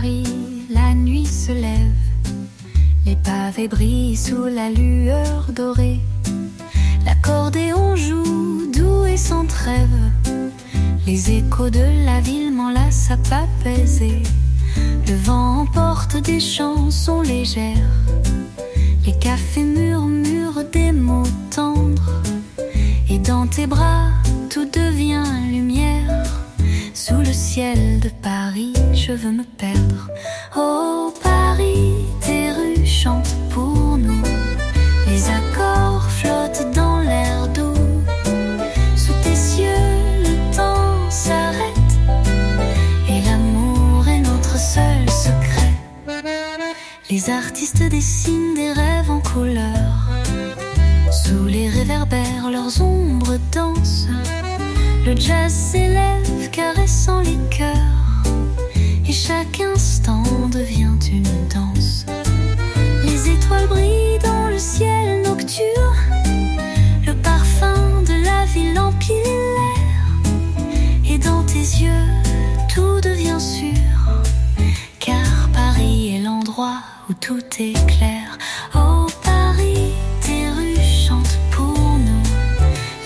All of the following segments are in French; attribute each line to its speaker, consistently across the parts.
Speaker 1: Paris, la nuit se lève. Les pavés brillent sous la lueur dorée. L'accordéon joue doux et sans trêve. Les échos de la ville m'enlacent à pas baiser. Le vent emporte des chansons légères. Les cafés murmurent des mots tendres. Et dans tes bras, tout devient lumière. Sous le ciel de Paris, je veux me perdre. Oh Paris, tes rues chantent pour nous. Les accords flottent dans l'air doux. Sous tes cieux, le temps s'arrête. Et l'amour est notre seul secret. Les artistes dessinent des rêves en couleur. Sous les réverbères, leurs ombres dansent. Le jazz s'élève, caressant les cœurs. Et chaque instant devient une danse. Les étoiles brillent dans le ciel nocturne. Le parfum de la ville emplit l'air. Et dans tes yeux, tout devient sûr. Car Paris est l'endroit où tout est clair. Oh Paris, tes rues chantent pour nous.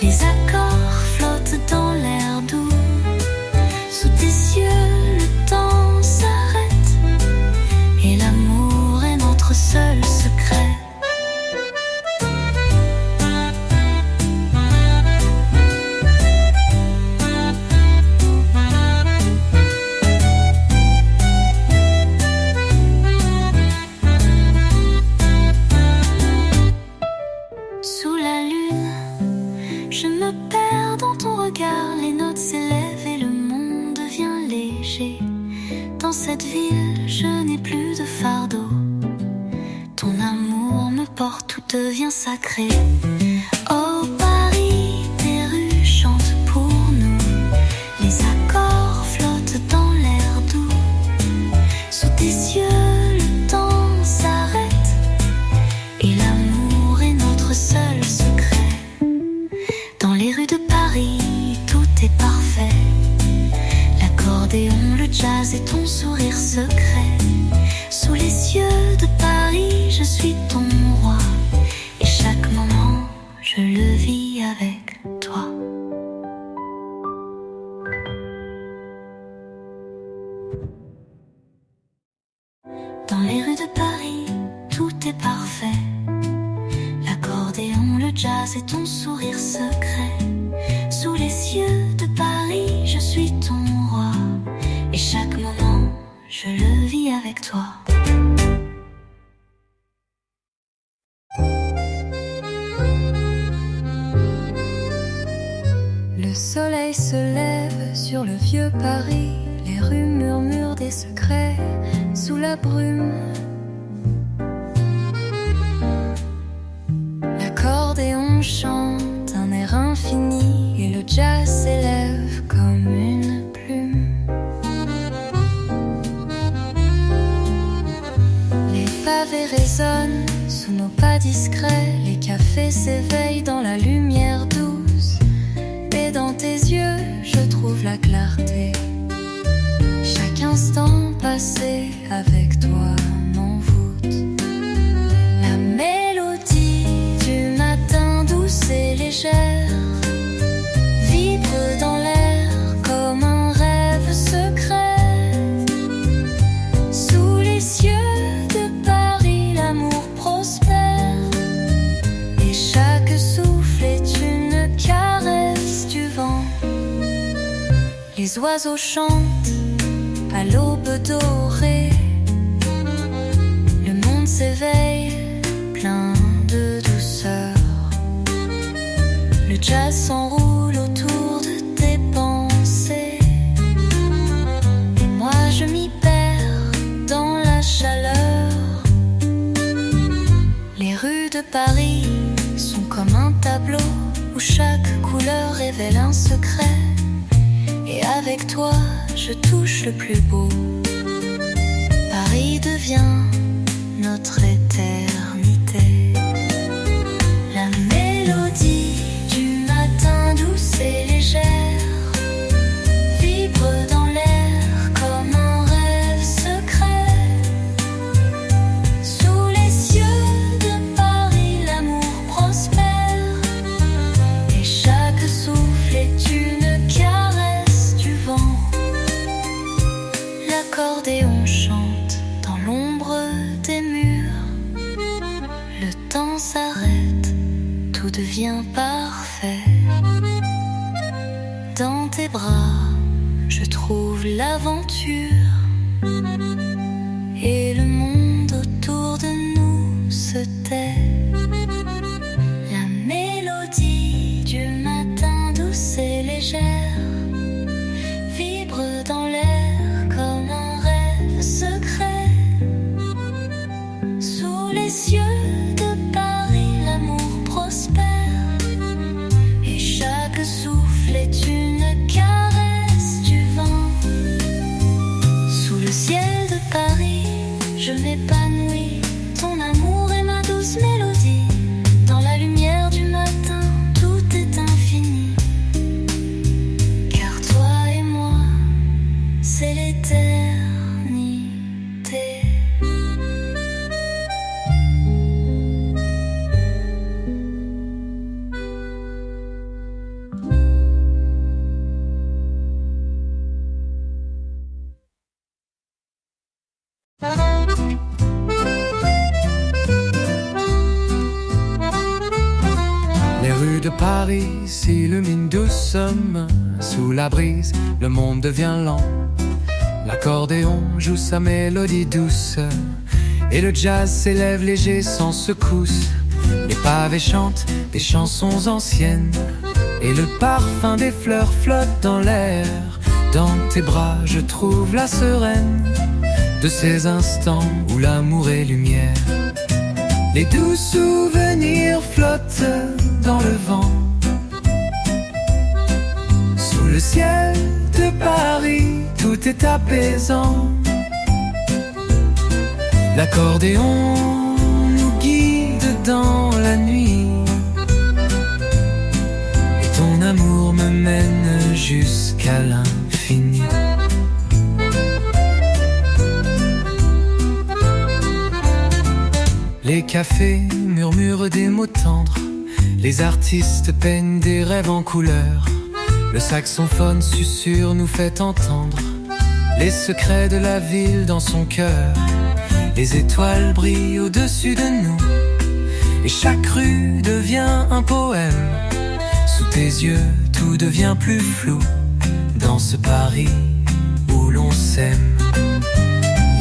Speaker 1: Les accords flottent dans l'air doux. Sous tes cieux, le temps s'arrête. Et l'amour est notre seul secret. Sous la lune, je me perds dans ton regard. Les notes s'élèvent et le monde devient léger. Dans cette ville, je n'ai plus de fardeau. Ton amour me porte, tout devient sacré. Oh Paris, tes rues chantent pour nous. Les accords flottent dans l'air doux. Sous tes yeux, le temps s'arrête. Et l'amour est notre seul secret. Dans les rues de Paris, tout est parfait. L'accordéon, le jazz et ton sourire secret. Sous les cieux de Paris, je suis ton roi. Et chaque moment, je le vis avec toi. Dans les rues de Paris, tout est parfait. L'accordéon, le jazz et ton sourire secret. Sous les cieux de Paris, je suis ton roi. Et chaque moment, je le vis avec toi. Le soleil se lève sur le vieux Paris. Les rues murmurent des secrets sous la brume. L'accordéon chante un air infini et le jazz s'élève comme une plume. Les pavés résonnent sous nos pas discrets. Les cafés s'éveillent dans la lumière douce. Et dans tes yeux, je trouve la clarté. Chaque instant passé avec toi m'envoûte. La mélodie du matin douce et légère vibre dans l'air comme un rêve secret. Sous les cieux de Paris, l'amour prospère. Et chaque souffle est une caresse du vent. Les oiseaux chantent à l'aube dorée. Le monde s'éveille plein de douceur. Le jazz s'enroule autour de tes pensées. Et moi je m'y perds dans la chaleur. Les rues de Paris sont comme un tableau où chaque couleur révèle un secret. Et avec toi, je touche le plus beau. Paris devient notre éternité. La mélodie du matin douce et légère vibre dans l'air comme un rêve secret. tout devient parfait. Dans tes bras, je trouve l'aventure, et le monde autour de nous se tait. La mélodie du matin douce et légère vibre dans l'air comme un rêve secret. Sous les cieux de Paris, l'amour prospère, et chaque souffle est une caresse du vent. Sous le ciel de Paris, je m'épanouis, ton amour est ma douce mélodie. Dans la lumière du matin, tout est infini, car toi et moi, c'est l'éternité.
Speaker 2: Les rues de Paris s'illuminent doucement. Sous la brise, le monde devient lent. L'accordéon joue sa mélodie douce, et le jazz s'élève léger sans secousse. Les pavés chantent des chansons anciennes, et le parfum des fleurs flotte dans l'air. Dans tes bras, je trouve la sereine de ces instants où l'amour est lumière. Les doux souvenirs flottent dans le vent. Sous le ciel de Paris, tout est apaisant. L'accordéon nous guide dans la nuit, et ton amour me mène jusqu'à l'infini. Les cafés murmurent des mots tendres, les artistes peignent des rêves en couleurs. Le saxophone susurre nous fait entendre les secrets de la ville dans son cœur. Les étoiles brillent au-dessus de nous, et chaque rue devient un poème. Sous tes yeux, tout devient plus flou dans ce Paris où l'on s'aime.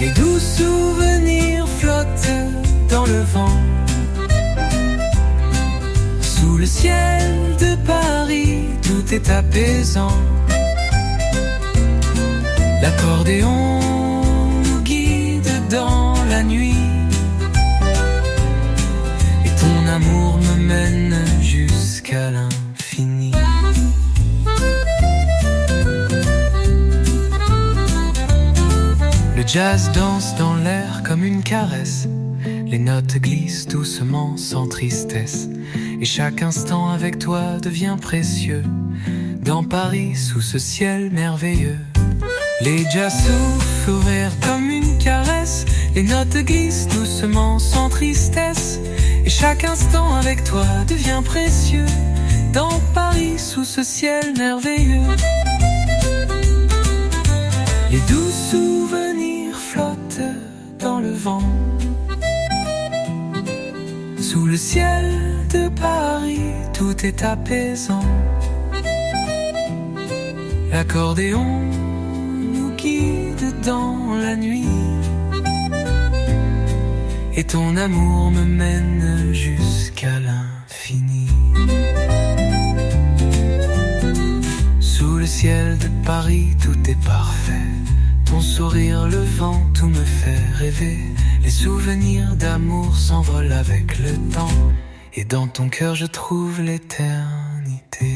Speaker 2: Les doux souvenirs flottent dans le vent. Sous le ciel de Paris, tout est apaisant. L'accordéon nous guide dans la nuit, et ton amour me mène jusqu'à l'infini. Le jazz danse dans l'air comme une caresse. Les notes glissent doucement sans tristesse, et chaque instant avec toi devient précieux. Dans Paris, sous ce ciel merveilleux, les jazz sourires comme une caresse. Les notes glissent doucement sans tristesse, et chaque instant avec toi devient précieux. Dans Paris, sous ce ciel merveilleux, les doux souvenirs flottent dans le vent. Sous le ciel de Paris, tout est apaisant. L'accordéon nous guide dans la nuit, et ton amour me mène jusqu'à l'infini. Sous le ciel de Paris, tout est parfait. Ton sourire, le vent, tout me fait rêver. Les souvenirs d'amour s'envolent avec le temps, et dans ton cœur je trouve l'éternité.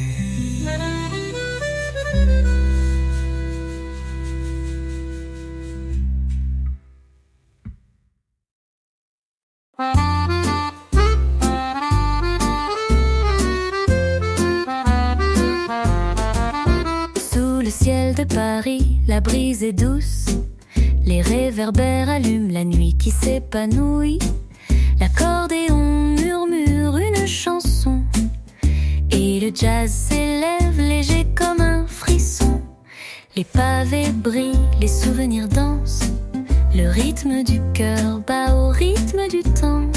Speaker 1: Sous le ciel de Paris, la brise est douce. Les réverbères allument la nuit qui s'épanouit. L'accordéon murmure une chanson, et le jazz s'élève léger comme un frisson. Les pavés brillent, les souvenirs dansent. Le rythme du cœur bat au rythme du temps,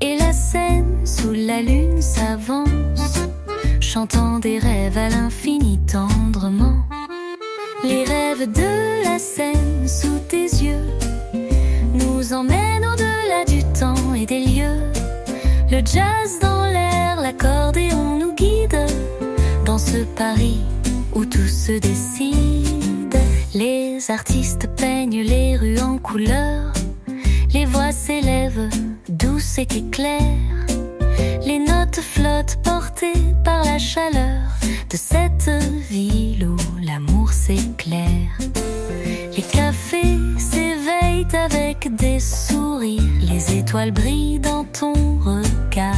Speaker 1: et la Seine, sous la lune s'avance, chantant des rêves à l'infini tendrement. Les rêves de la Seine sous tes yeux nous emmènent au-delà du temps et des lieux. Le jazz dans l'air, l'accordéon nous guide dans ce Paris où tout se décide. Les artistes peignent les rues en couleurs, les voix s'élèvent douces et claires. Les notes flottent portées par la chaleur de cette ville où l'amour s'éclaire. Les cafés s'éveillent avec des sourires, les étoiles brillent dans ton regard.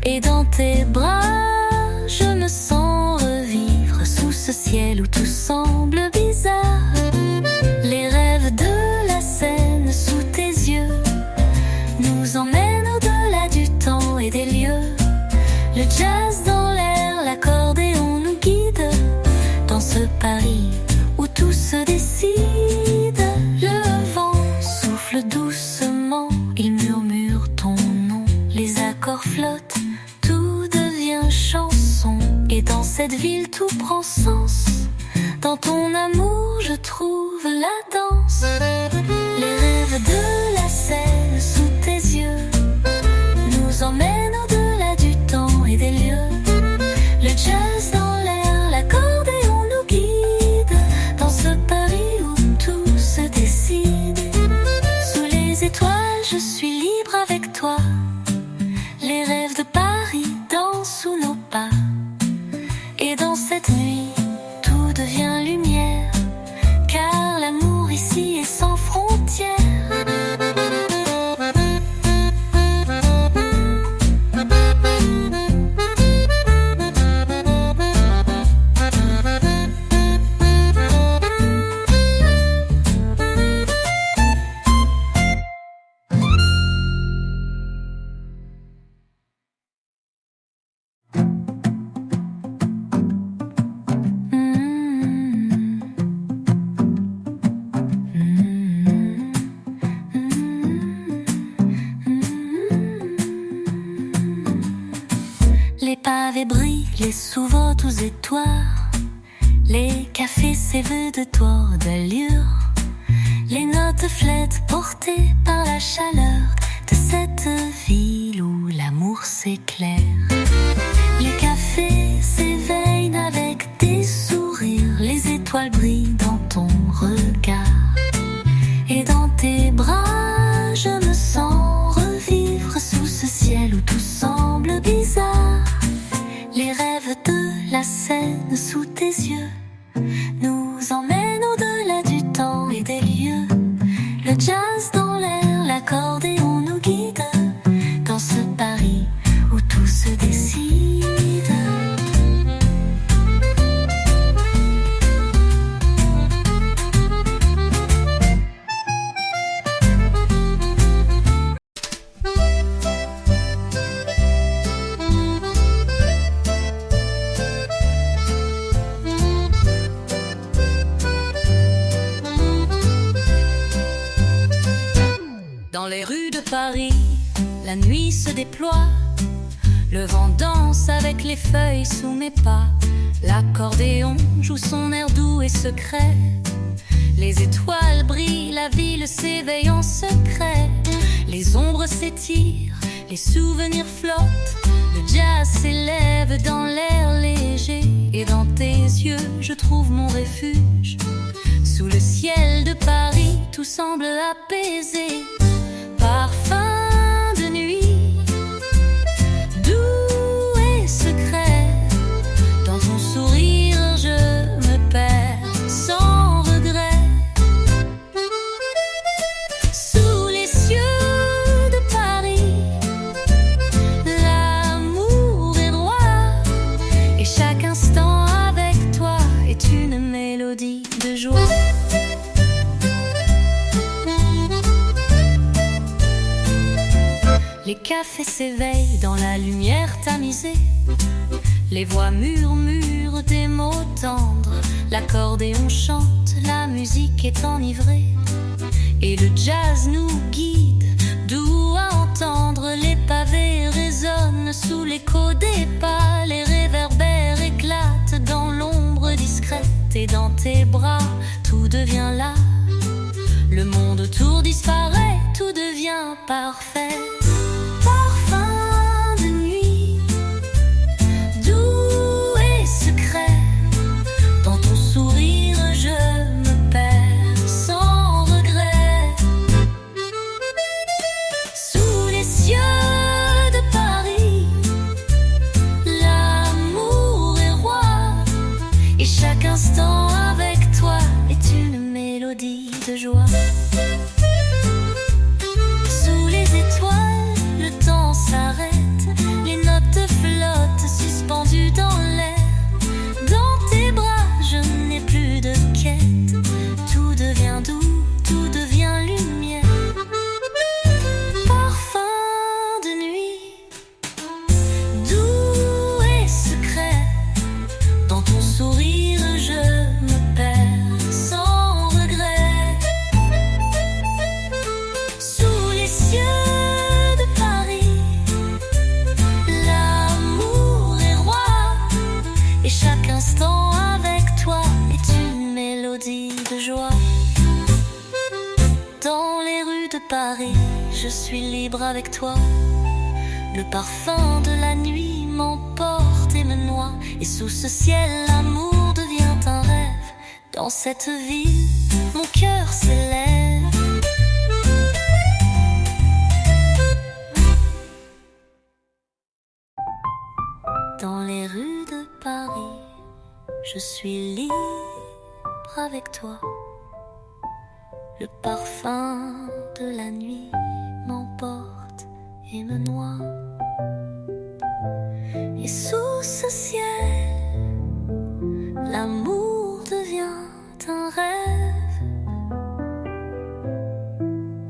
Speaker 1: Et dans tes bras, je me sens revivre sous ce ciel où tout semble bizarre. Les rêves de la Seine sous tes yeux nous emmènent au-delà du temps et des lieux. Le jazz dans l'air, l'accordéon nous guide dans ce Paris où tout se décide. Le vent souffle doucement, il murmure ton nom. Les accords flottent, tout devient chanson. Et dans cette ville tout prend sens. Dans ton amour je trouve la danse. Les rêves de la Seine sous tes yeux nous emmènent au-delà du temps et des lieux. Le jazz dans l'air, l'accordéon nous guide dans ce Paris où tout se décide. Sous les étoiles je suis libre avec toi. Les rêves de Paris dansent sous nos pas. Et dans cette nuit tout devient lumière, car l'amour ici est sans frontières. Les pavés brillent, les sous-vots aux étoiles. Les cafés s'éveillent de tours d'allure. Les notes flètes portées par la chaleur de cette ville où l'amour s'éclaire. Les cafés s'éveillent avec des sourires. Les étoiles brillent dans ton regard. Et dans tes bras, je me sens revivre sous ce ciel où tout semble bizarre. Les rêves de la Seine sous tes yeux nous emmènent au-delà du temps et des lieux. Le jazz dans l'air, l'accordéon nous guide dans ce Paris où tout se décide.
Speaker 3: Dans les rues de Paris, la nuit se déploie. Le vent danse avec les feuilles sous mes pas. L'accordéon joue son air doux et secret. Les étoiles brillent, la ville s'éveille en secret. Les ombres s'étirent, les souvenirs flottent. Le jazz s'élève dans l'air léger. Et dans tes yeux, je trouve mon refuge. Sous le ciel de Paris, tout semble apaisé. Parfum de nuit, doux et secret. Dans ton sourire je me perds sans regret. Sous les cieux de Paris, l'amour est roi. Et chaque instant avec toi est une mélodie de joie. Les cafés s'éveillent dans la lumière tamisée. Les voix murmurent des mots tendres. L'accordéon chante, la musique est enivrée. Et le jazz nous guide, doux à entendre. Les pavés l'écho des pas, les réverbères éclatent dans l'ombre discrète. Et dans tes bras, tout devient là. Le monde autour disparaît, tout devient parfait. Parfum de nuit, doux et secret. Dans ton sourire, je me perds sans regret. Sous les cieux de Paris, l'amour est roi. Et chaque instant avec toi est une mélodie de joie. Sous les étoiles, le temps s'arrête. Les notes flottent suspendues dans l'air. Dans tes bras, je n'ai plus de quête. Tout devient doux, tout devient lumière. Parfum de nuit, doux et secret. Dans ton sourire, je me perds sans regret. Sous les cieux de Paris, l'amour est roi. Et chaque instant avec toi est une mélodie de joie. Dans les rues de Paris, je suis libre avec toi. Le parfum de la nuit m'emporte et me noie. Et sous ce ciel, l'amour devient un rêve. Dans cette ville, mon cœur s'élève. Dans les rues de Paris, je suis libre avec toi. Le parfum de la nuit m'emporte et me noie. Et sous ce ciel, l'amour devient un rêve.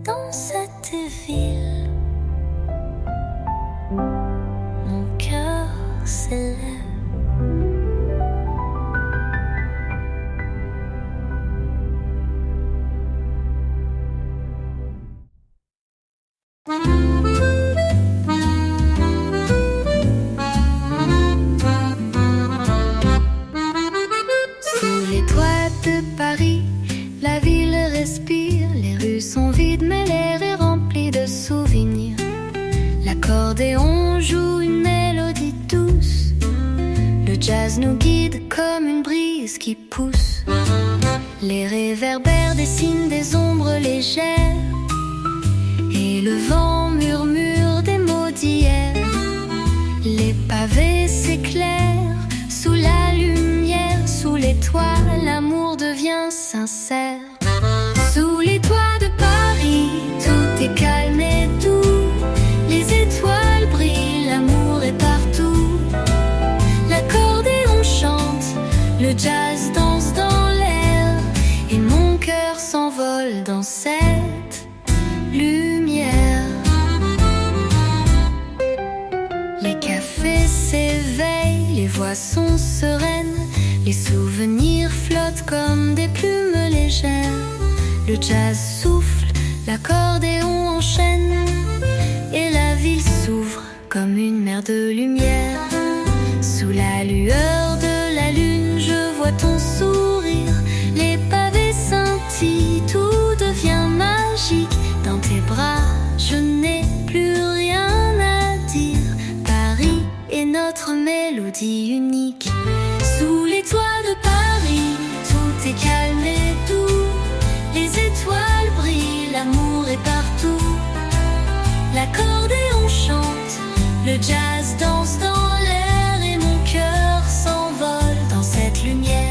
Speaker 3: Dans cette ville, mon cœur s'élève.
Speaker 1: Sous les toits de Paris, la ville respire. Les rues sont vides, mais l'air est rempli de souvenirs. L'accordéon joue une mélodie douce. Le jazz nous guide comme une brise qui pousse. Les réverbères dessinent des ombres légères. Et le vent murmure des mots d'hier. Les pavés s'éclairent sous la lumière. Sous les toits, l'amour devient sincère. Sous les toits de Paris, tout est calme et doux. Les étoiles brillent, l'amour est partout. L'accordéon chante, le jazz danse dans l'air. Et mon cœur s'envole dans cette lumière. Les cafés s'éveillent, les voix sont sereines. Les souvenirs flottent comme des plumes légères. Le jazz souffle, l'accordéon enchaîne. Et la ville s'ouvre comme une mer de lumière. Sous la lueur de la lune, je vois ton sourire. Les pavés scintillent, tout devient magique. Dans tes bras, je n'ai plus rien à dire. Paris est notre mélodie unique. Sous les toits de Paris, tout est calme et doux. Les étoiles brillent, l'amour est partout. L'accordéon chante, le jazz danse dans l'air. Et mon cœur s'envole dans cette lumière.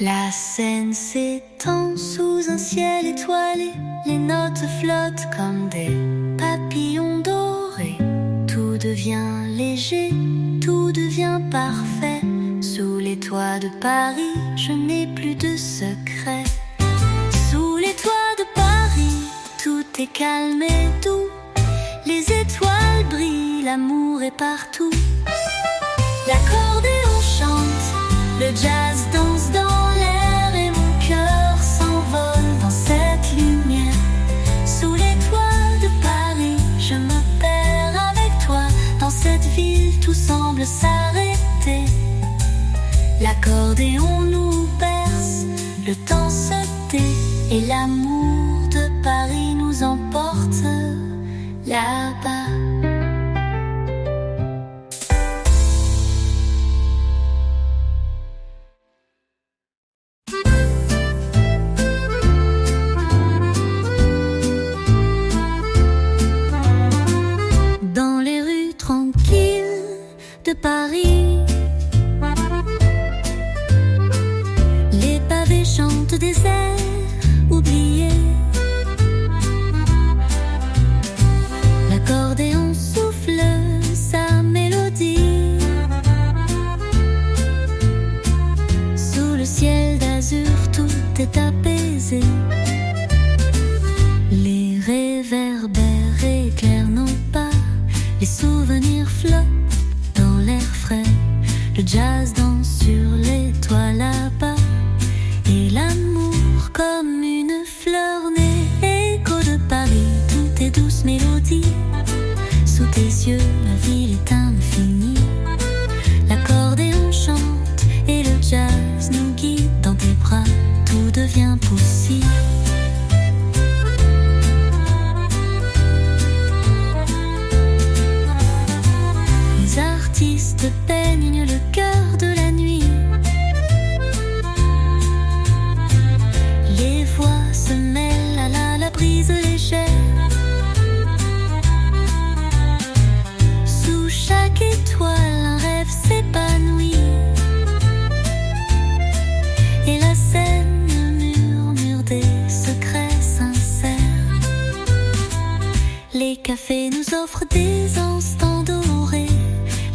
Speaker 1: La scène s'étend sous un ciel étoilé. Les notes flottent comme des papillons dorés. Tout devient léger, tout devient parfait. Sous les toits de Paris, je n'ai plus de secret. Sous les toits de Paris, tout est calme et doux. Les étoiles brillent
Speaker 3: Paris, l'amour est partout. L'accordéon chante, le jazz danse dans l'air et mon cœur s'envole dans cette lumière. Sous les toits de Paris, je me perds avec toi. Dans cette ville, tout semble s'arrêter. L'accordéon nous berce, le temps se tait et l'amour de Paris nous emporte là-bas. Dans les rues tranquilles de Paris, les pavés chantent des airs oubliés. L'accordéon souffle sa mélodie. Sous le ciel d'azur, tout est apaisé. Les réverbères éclairent nos pas. Les souvenirs flottent dans l'air frais. Le jazz danse sur les toits là-bas. Et l'amour comme une fleur née. Écho de Paris, tout est douce mélodie. Sous tes yeux, la ville est infinie. L'accordéon chante et le jazz nous guide. Dans tes bras, tout devient possible. Les artistes peignent le cœur de la nuit. Les voix se mêlent à la brise légère. Sous chaque étoile, un rêve s'épanouit. Et la scène murmure des secrets sincères. Les cafés nous offrent des instants dorés.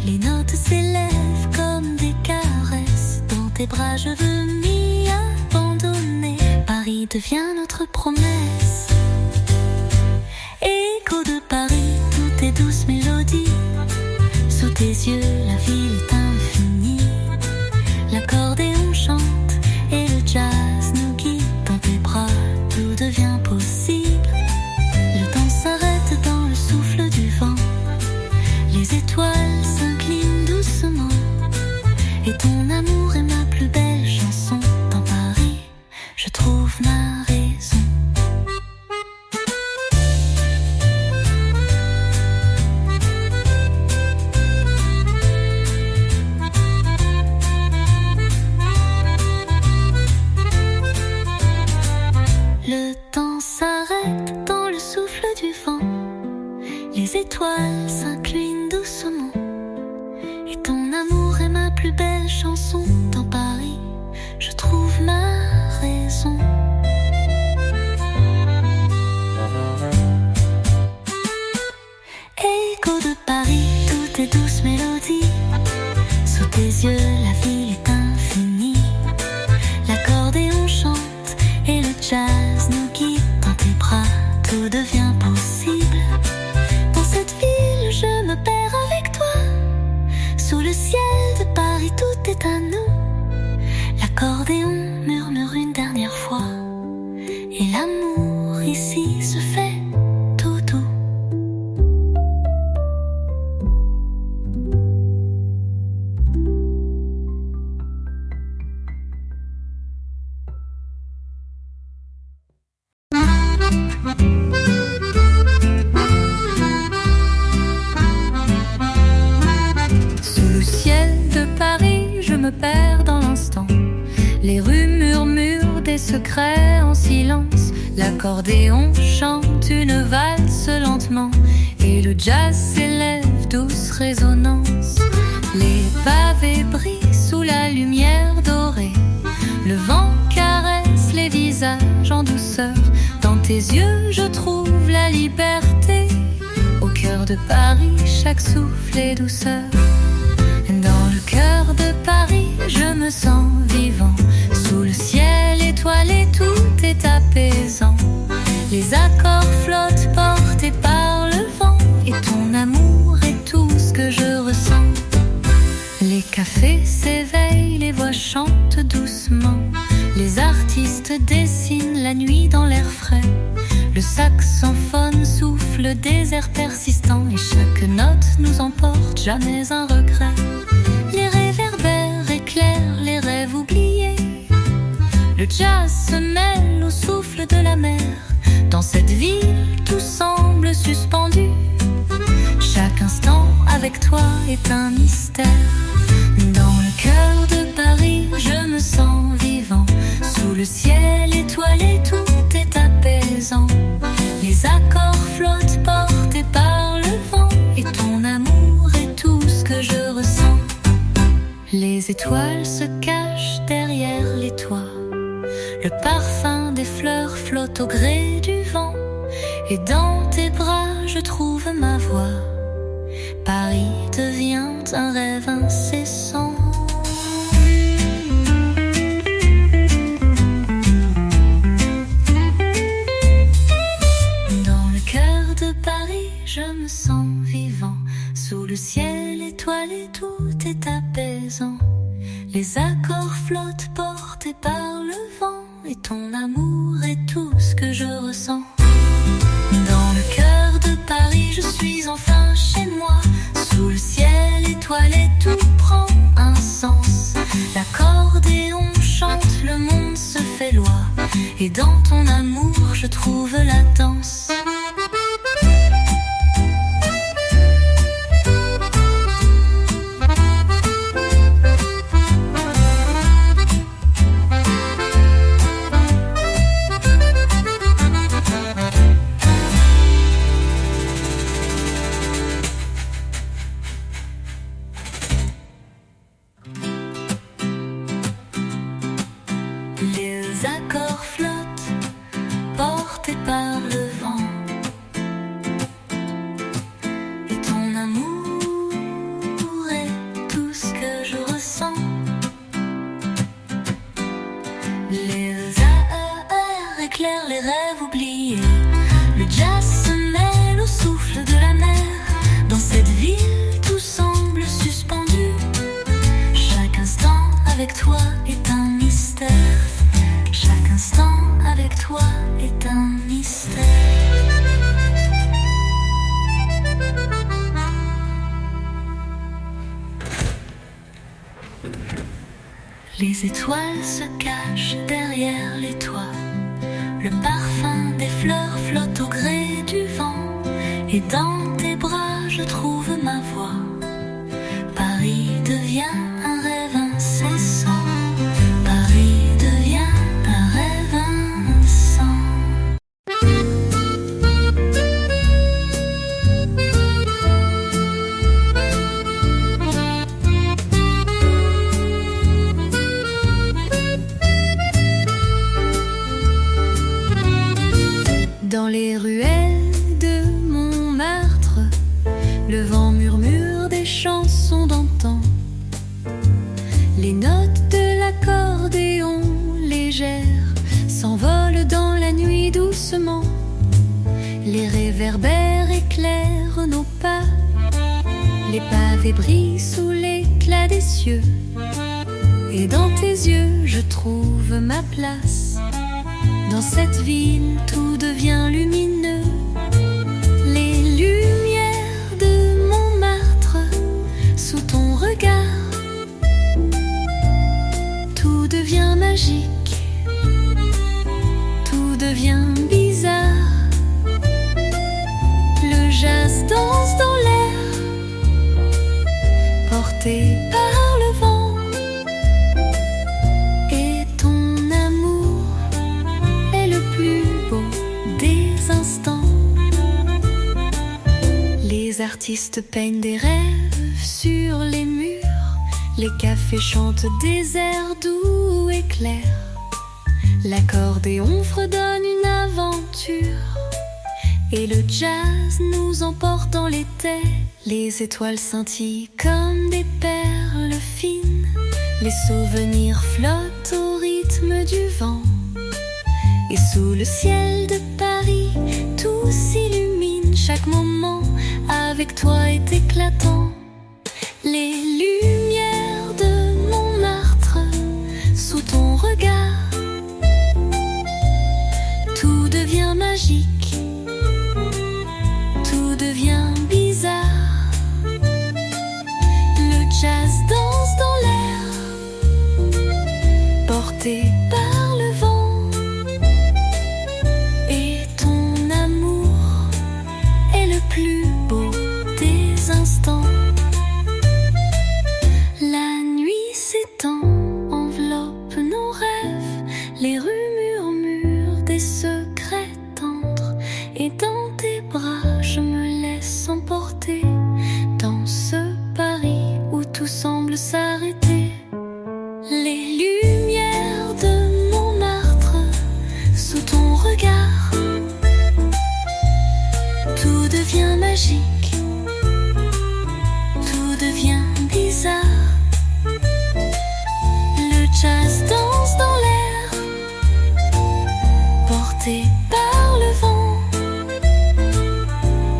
Speaker 3: Les notes s'élèvent comme des caresses. Dans tes bras je veux m'y abandonner. Paris devient notre promesse. Écho de Paris, tout est douce mélodie. Sous tes yeux, la ville est infinie. L'accordéon chante et le jazz nous guide. Dans tes bras, tout devient possible. Le temps s'arrête dans le souffle du vent. Les étoiles s'inclinent doucement. Et ton amour est ma plus belle chanson. Dans Paris, je trouve ma raison. Le temps s'arrête dans le souffle du vent. Les étoiles s'inclinent doucement. Et ton amour est ma plus belle chanson. Dans Paris, je trouve ma raison. Écho de Paris, tout est douce mélodie. Sous tes yeux, la ville est infinie. L'accordéon chante et le jazz nous guide. Dans tes bras, tout devient possible. Dans cette ville, je me perds avec toi. Sous le ciel de Paris, tout est à nous. L'accordéon murmure une dernière fois. Et l'amour ici se fait tout doux.
Speaker 1: Sous le ciel de Paris, je me perds dans l'instant. Les rues murmurent des secrets en silence. L'accordéon chante une valse lentement. Et le jazz s'élève, douce résonance. Les pavés brillent sous la lumière dorée. Le vent caresse les visages en douceur. Dans tes yeux, je trouve la liberté. Au cœur de Paris, chaque souffle est douceur. Dans le cœur de Paris, je me sens vivant. Sous le ciel étoilé, tout est apaisant. Les accords flottent portés par le vent. Et ton amour est tout café s'éveille, les voix chantent doucement. Les artistes dessinent la nuit dans l'air frais. Le saxophone souffle des airs persistants et chaque note nous emporte, jamais un regret. Les réverbères éclairent les rêves oubliés. Le jazz se mêle au souffle de la mer. Dans cette ville, tout semble suspendu. Chaque instant avec toi est un mystère. Dans le cœur de Paris, je me sens vivant. Sous le ciel étoilé, tout est apaisant. Les accords flottent portés par le vent. Et ton amour est tout ce que je ressens. Les étoiles se cachent derrière les toits. Le parfum des fleurs flotte au gré du vent. Et dans tes bras, je trouve ma voix. Paris devient un rêve incessant. Dans le cœur de Paris, je me sens vivant. Sous le ciel étoilé, tout est apaisant. Les accords flottent portés par le vent. Et ton amour est tout ce que je ressens. Dans le cœur de Paris, je suis enfin chez moi. Sous le ciel étoilé, tout prend un sens. L'accordéon chante, le monde se fait loi. Et dans ton amour, je trouve la danse. Les accords flottent, portés par le vent. Et ton amour est tout ce que je ressens. Les airs éclairent les rêves oubliés. Le jazz se mêle au souffle de la mer. Dans cette ville, tout semble suspendu. Chaque instant avec toi est un mystère. Chaque instant avec toi est un mystère. Les étoiles se cachent derrière les toits. Le parfum des fleurs flotte au gré du vent. Et dans tes bras je trouve ma voix. Paris devient un rêve incessant. Paris devient un rêve incessant. Dans les ruelles de Montmartre, le vent murmure des chansons d'antan. Les notes de l'accordéon légères s'envolent dans la nuit doucement. Les réverbères éclairent nos pas. Les pavés brillent sous l'éclat des cieux. Et dans tes yeux, je trouve ma place. Dans cette ville, tout devient lumineux. Les lumières de Montmartre, sous ton regard, tout devient magique, tout devient bizarre. Le jazz danse dans l'air, porté par le vent. Et ton amour est le plus beau des instants. Les artistes peignent des rêves sur les murs. Les cafés chantent des airs doux et clairs. L'accordéon fredonne une aventure. Et le jazz nous emporte dans l'été. Les étoiles scintillent comme des perles fines. Les souvenirs flottent au rythme du vent. Et sous le ciel de Paris, tout s'illumine. Chaque moment avec toi est éclatant. Les lumières de semblent s'arrêter. Les lumières de Montmartre sous ton regard, tout devient magique, tout devient bizarre. Le jazz danse dans l'air, porté par le vent.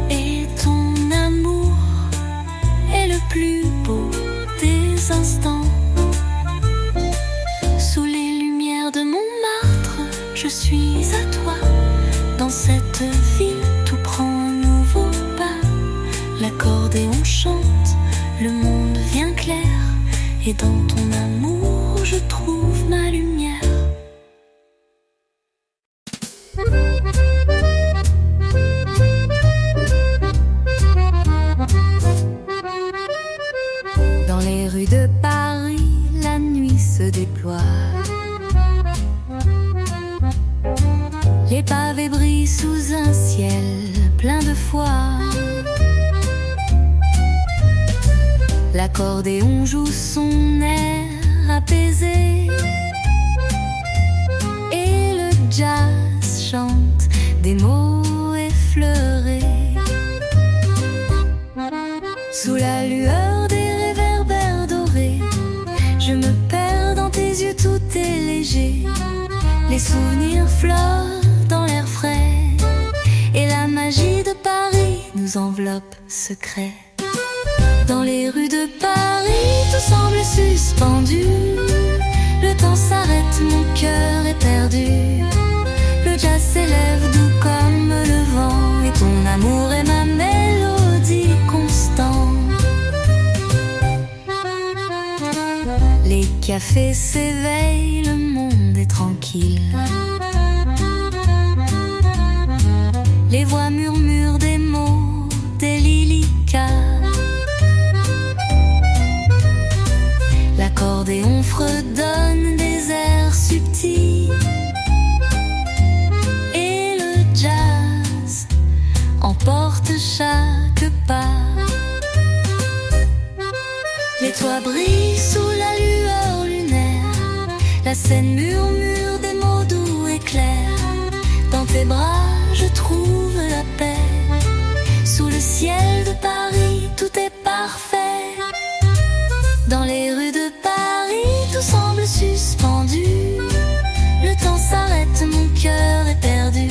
Speaker 1: Et ton amour est le plus beau des instants. Sous les lumières de Montmartre, je suis à toi. Dans cette ville, tout prend un nouveau pas. L'accordéon chante, le monde devient clair. Et dans ton amour, je trouve ma lumière. Dans les rues de Paris, la nuit se déploie. Les pavés brillent sous un ciel plein de foi. L'accordéon joue son air apaisé et le jazz chante des mots effleurés. Sous la lueur des réverbères dorés, je me perds dans tes yeux, tout est léger. Les souvenirs flottent dans l'air frais et la magie de Paris nous enveloppe secret. Dans les rues de Paris, tout semble suspendu. Le temps s'arrête, mon cœur est perdu. Le jazz s'élève doux comme le vent, et ton amour est ma mélodie constante. Les cafés s'éveillent, le monde est tranquille. Les voix murmurent des mots délicat. L'accordéon fredonne des airs subtils et le jazz emporte chaque pas. Les toits brillent sous la lueur lunaire, la scène murmure des mots doux et clairs. Dans tes bras je trouve la paix, sous le ciel de Paris tout est parfait. Dans les rues de Paris, tout semble suspendu. Le temps s'arrête, mon cœur est perdu.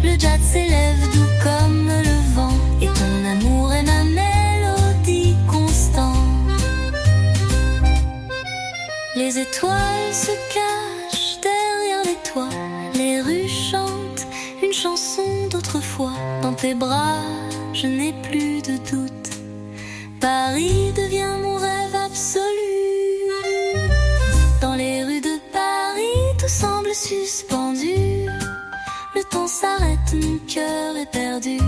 Speaker 1: Le jazz s'élève doux comme le vent, et ton amour est ma mélodie constante. Les étoiles se cachent derrière les toits. Les rues chantent une chanson d'autrefois. Dans tes bras, je n'ai plus de doute. Paris devient mon rêve absolu. Dans les rues de Paris, tout semble suspendu. Le temps s'arrête, mon cœur est perdu.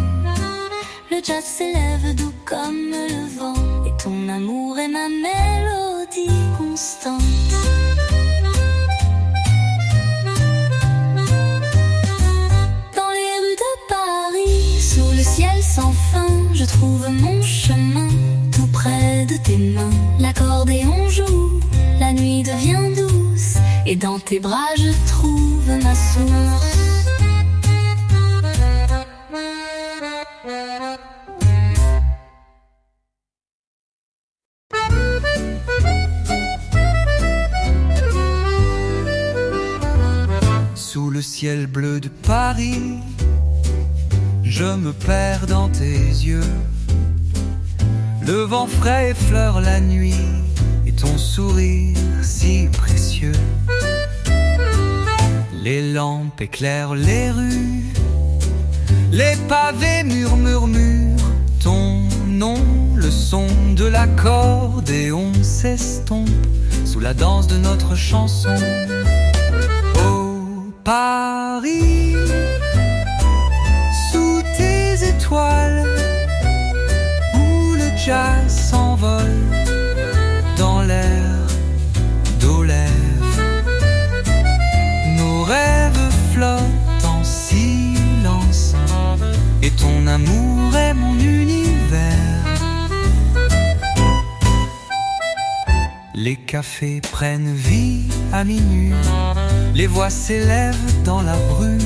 Speaker 1: Le jazz s'élève doux comme le vent, et ton amour est ma mélodie constante. Dans les rues de Paris, sous le ciel sans fin, je trouve mon chemin près de tes mains. L'accordéon joue, la nuit devient douce, et dans tes bras je trouve ma source.
Speaker 2: Sous le ciel bleu de Paris, je me perds dans tes yeux. Le vent frais effleure la nuit, et ton sourire si précieux. Les lampes éclairent les rues, les pavés murmurent ton nom. Le son de l'accordéon s'estompe sous la danse de notre chanson. Oh Paris, sous tes étoiles, jazz s'envole dans l'air d'Olève. Nos rêves flottent en silence, et ton amour est mon univers. Les cafés prennent vie à minuit, les voix s'élèvent dans la brume.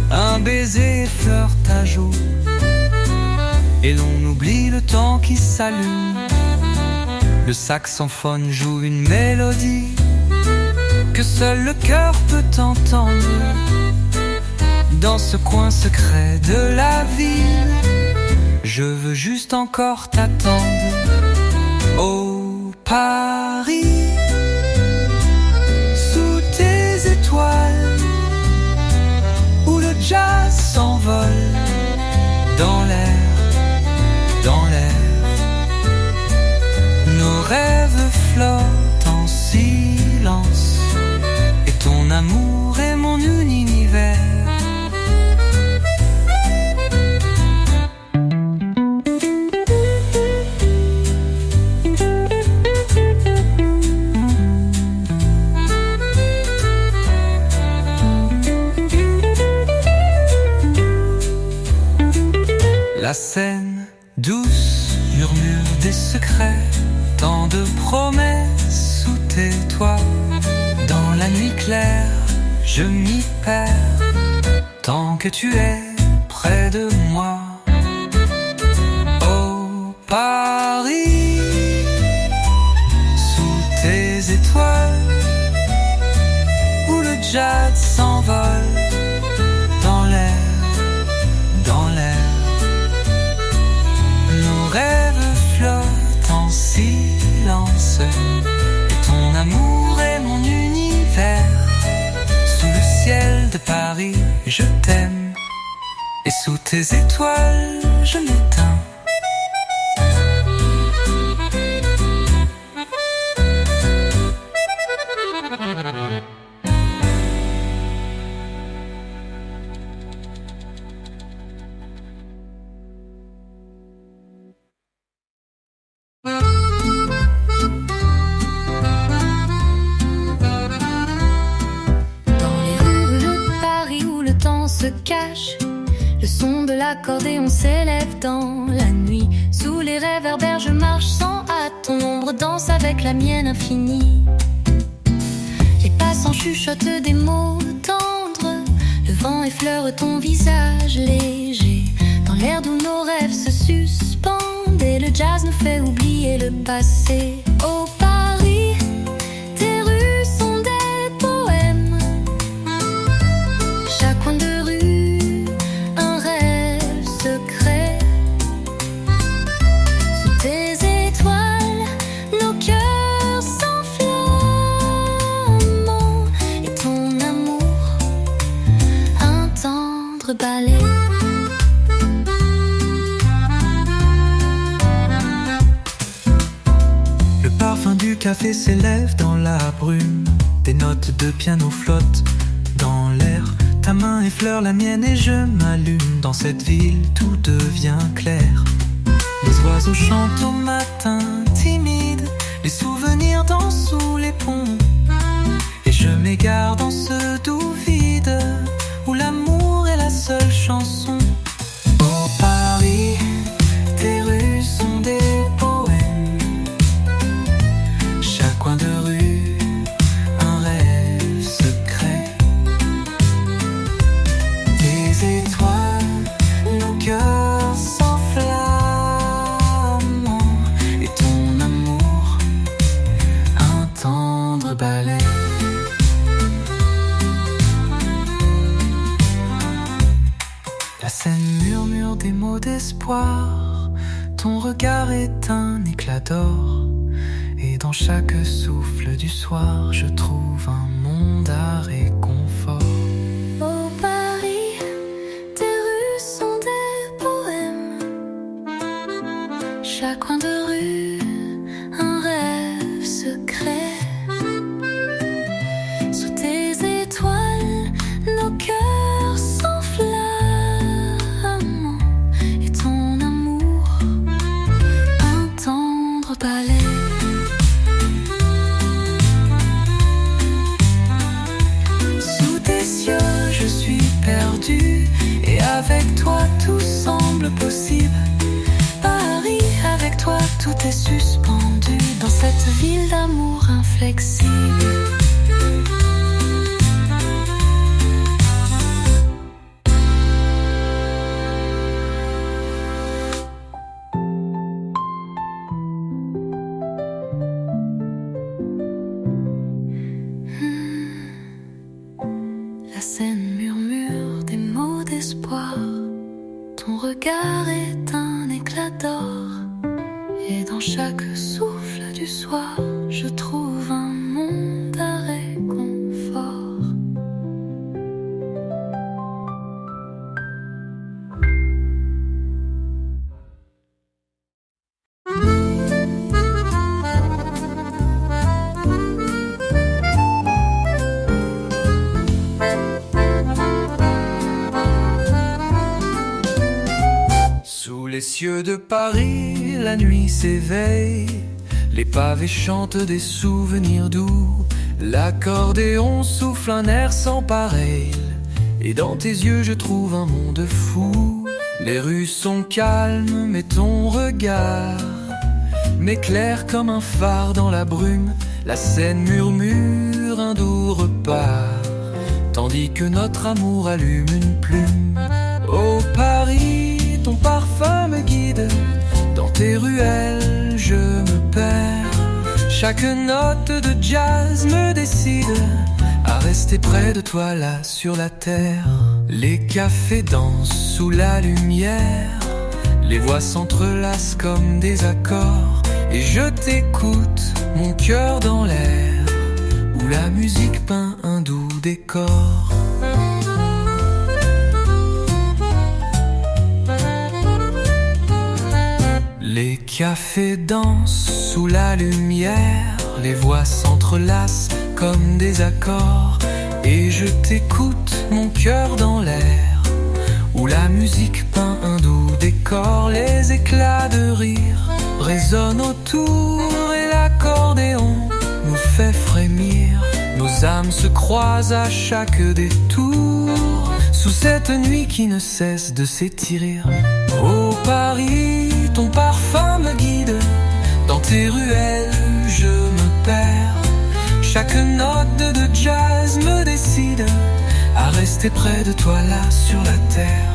Speaker 2: Un baiser effleure ta joue, et l'on oublie le temps qui s'allume. Le saxophone joue une mélodie que seul le cœur peut entendre. Dans ce coin secret de la ville, je veux juste encore t'attendre. Oh Paris, sous tes étoiles, où le jazz s'envole dans l'air, dans l'air. Nos rêves flottent en silence, et ton amour est mon univers. La Seine douce murmure des secrets, tant de promesses sous tes toits. Dans la nuit claire, je m'y perds, tant que tu es près de moi. Oh Paris, sous tes étoiles, où le jazz s'envole dans l'air, dans l'air. Nos rêves flottent en silence, et ton amour est mon univers. Sous le ciel de Paris, je t'aime, et sous tes étoiles, je m'éteins.
Speaker 1: Se cache, le son de l'accordéon s'élève dans la nuit. Sous les réverbères je marche sans hâte, ton ombre danse avec la mienne infinie. Les passants chuchotent des mots tendres, le vent effleure ton visage léger. Dans l'air d'où nos rêves se suspendent, et le jazz nous fait oublier le passé. Oh Paris, tes rues sont des poèmes, chaque coin de balai.
Speaker 2: Le parfum du café s'élève dans la brume, des notes de piano flottent dans l'air. Ta main effleure la mienne et je m'allume. Dans cette ville tout devient clair. Les oiseaux chantent au matin timide, les souvenirs dansent sous les ponts, et je m'égare dans ce doux vide où l'amour est la seule chanson. Oh Paris, tes rues sont des poèmes, chaque coin de rue un rêve secret. Tes étoiles, nos cœurs s'enflamment, et ton amour un tendre balai. La Seine murmure des mots d'espoir, ton regard est un éclat d'or, et dans chaque souffle du soir, je trouve un monde à réconfort.
Speaker 1: Oh Paris, tes rues sont des poèmes, chaque coin de rue un rêve secret. Sous tes étoiles, nos cœurs s'enflamment, et ton amour un tendre balai. Sous tes cieux, je suis perdu, et avec toi tout semble possible. Paris, avec toi tout est suspendu dans cette ville d'amour inflexible. La Seine murmure des mots d'espoir. Ton regard est un éclat d'or. Et dans chaque souffle du soir, je trouve un monde à réconfort.
Speaker 2: Sous les cieux de Paris, la nuit s'éveille. Les pavés chantent des souvenirs doux. L'accordéon souffle un air sans pareil. Et dans tes yeux je trouve un monde fou. Les rues sont calmes mais ton regard m'éclaire comme un phare dans la brume. La Seine murmure un doux repas, tandis que notre amour allume une plume. Ô Paris, ton parfum me guide. Dans tes ruelles je me perds. Chaque note de jazz me décide à rester près de toi là sur la terre. Les cafés dansent sous la lumière. Les voix s'entrelacent comme des accords. Et je t'écoute, mon cœur dans l'air, où la musique peint un doux décor. Les cafés dansent sous la lumière. Les voix s'entrelacent comme des accords. Et je t'écoute, mon cœur dans l'air, où la musique peint un doux décor. Les éclats de rire résonnent autour et l'accordéon nous fait frémir. Nos âmes se croisent à chaque détour, sous cette nuit qui ne cesse de s'étirer. Ô Paris, ton parfum me guide. Dans tes ruelles je me perds. Chaque note de jazz me décide à rester près de toi là sur la terre.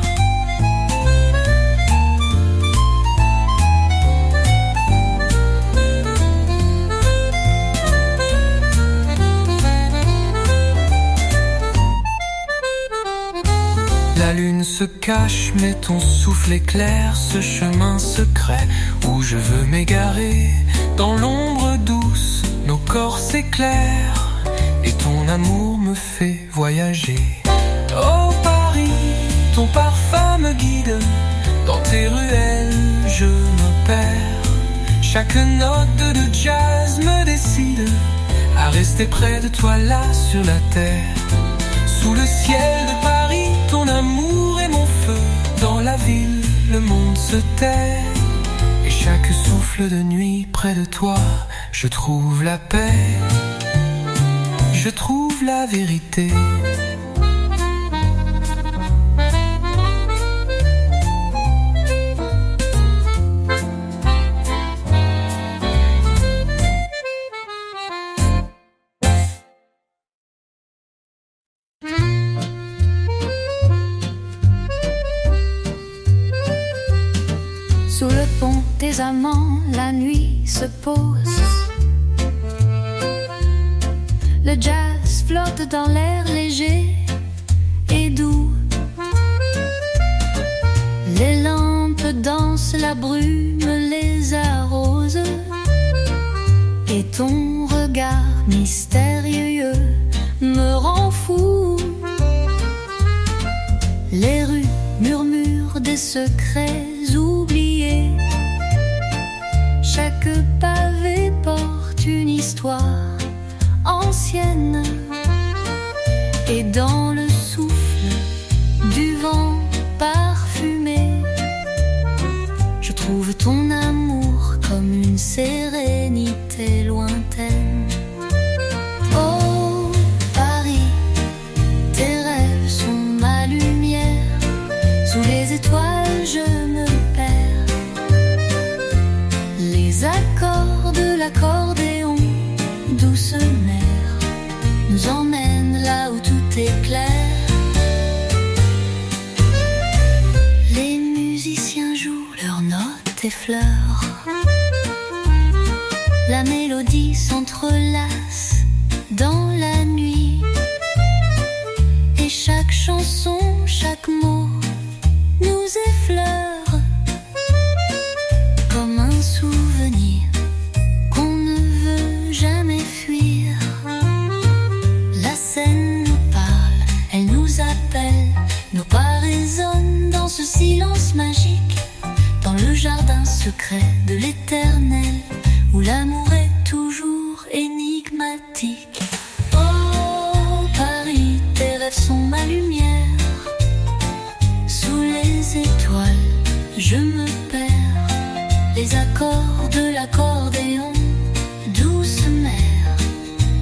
Speaker 2: La lune se cache mais ton souffle éclaire ce chemin secret où je veux m'égarer. Dans l'ombre douce, nos corps s'éclairent et ton amour me fait voyager. Oh Paris, ton parfum me guide. Dans tes ruelles, je me perds. Chaque note de jazz me décide à rester près de toi là sur la terre. Sous le ciel de Paris, ton amour est mon feu. Dans la ville, le monde se tait. Et chaque souffle de nuit près de toi, je trouve la paix, je trouve la vérité.
Speaker 1: Sous le pont des amants, la nuit se pose. Le jazz flotte dans l'air léger et doux. Les lampes dansent, la brume les arrose. Et ton regard mystérieux me rend fou. Les rues murmurent des secrets oubliés. Chaque pavé porte une histoire ancienne. Et dans le souffle du vent parfumé, je trouve ton amour comme une sérénité lointaine. Oh Paris, tes rêves sont ma lumière. Sous les étoiles je me perds. Les accords de l'accordéon
Speaker 3: douce mer nous emmène là où tout est clair. Les musiciens jouent leurs notes et fleurs. La mélodie s'entrelace dans la nuit. Et chaque chanson, chaque mot nous effleure comme un souvenir qu'on ne veut jamais fuir. La scène nous parle, elle nous appelle, nos pas résonnent dans ce silence magique, dans le jardin secret de l'éternel, où l'amour est toujours énigmatique. Oh Paris, tes rêves sont ma lumière. Sous les étoiles, je me perds. Les accords de l'accordéon, douce mer,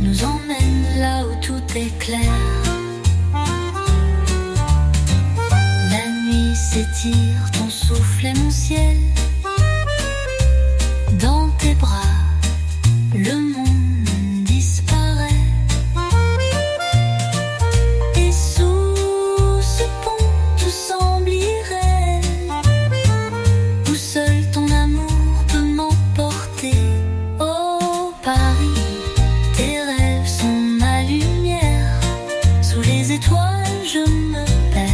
Speaker 3: nous emmènent là où tout est clair. La nuit s'étire, ton souffle est mon ciel. Dans tes bras, le monde disparaît. Et sous ce pont, tout semble irréel, où seul ton amour peut m'emporter. Oh Paris, tes rêves sont ma lumière. Sous les étoiles, je me perds.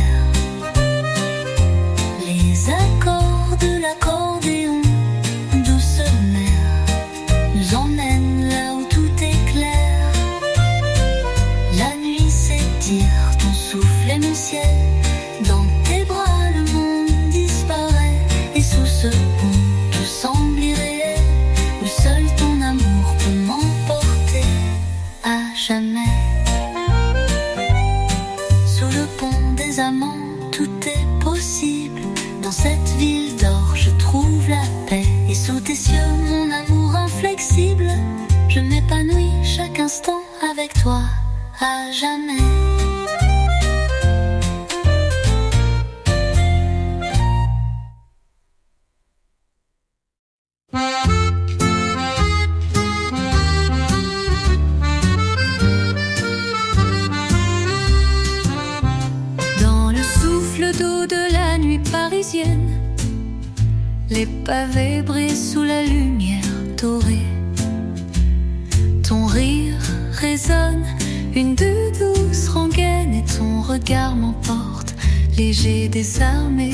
Speaker 3: Les accords de l'accordéon, douce mer, nous emmènent là où tout est clair. La nuit s'étire, ton souffle est mon ciel. Dans tes bras, le monde disparaît. Et sous ce pont, tout semble irréel, où seul ton amour peut m'emporter à jamais. Sous le pont des amants, tout est possible. Dans cette ville d'or, je trouve la paix. Et sous tes cieux, mon amour inflexible, je m'épanouis chaque instant avec toi, à jamais. Dans le souffle d'eau de la nuit parisienne, les pavés brillent sous la lumière dorée. Ton rire résonne, une de douce rengaine, et ton regard m'emporte, léger désarmé.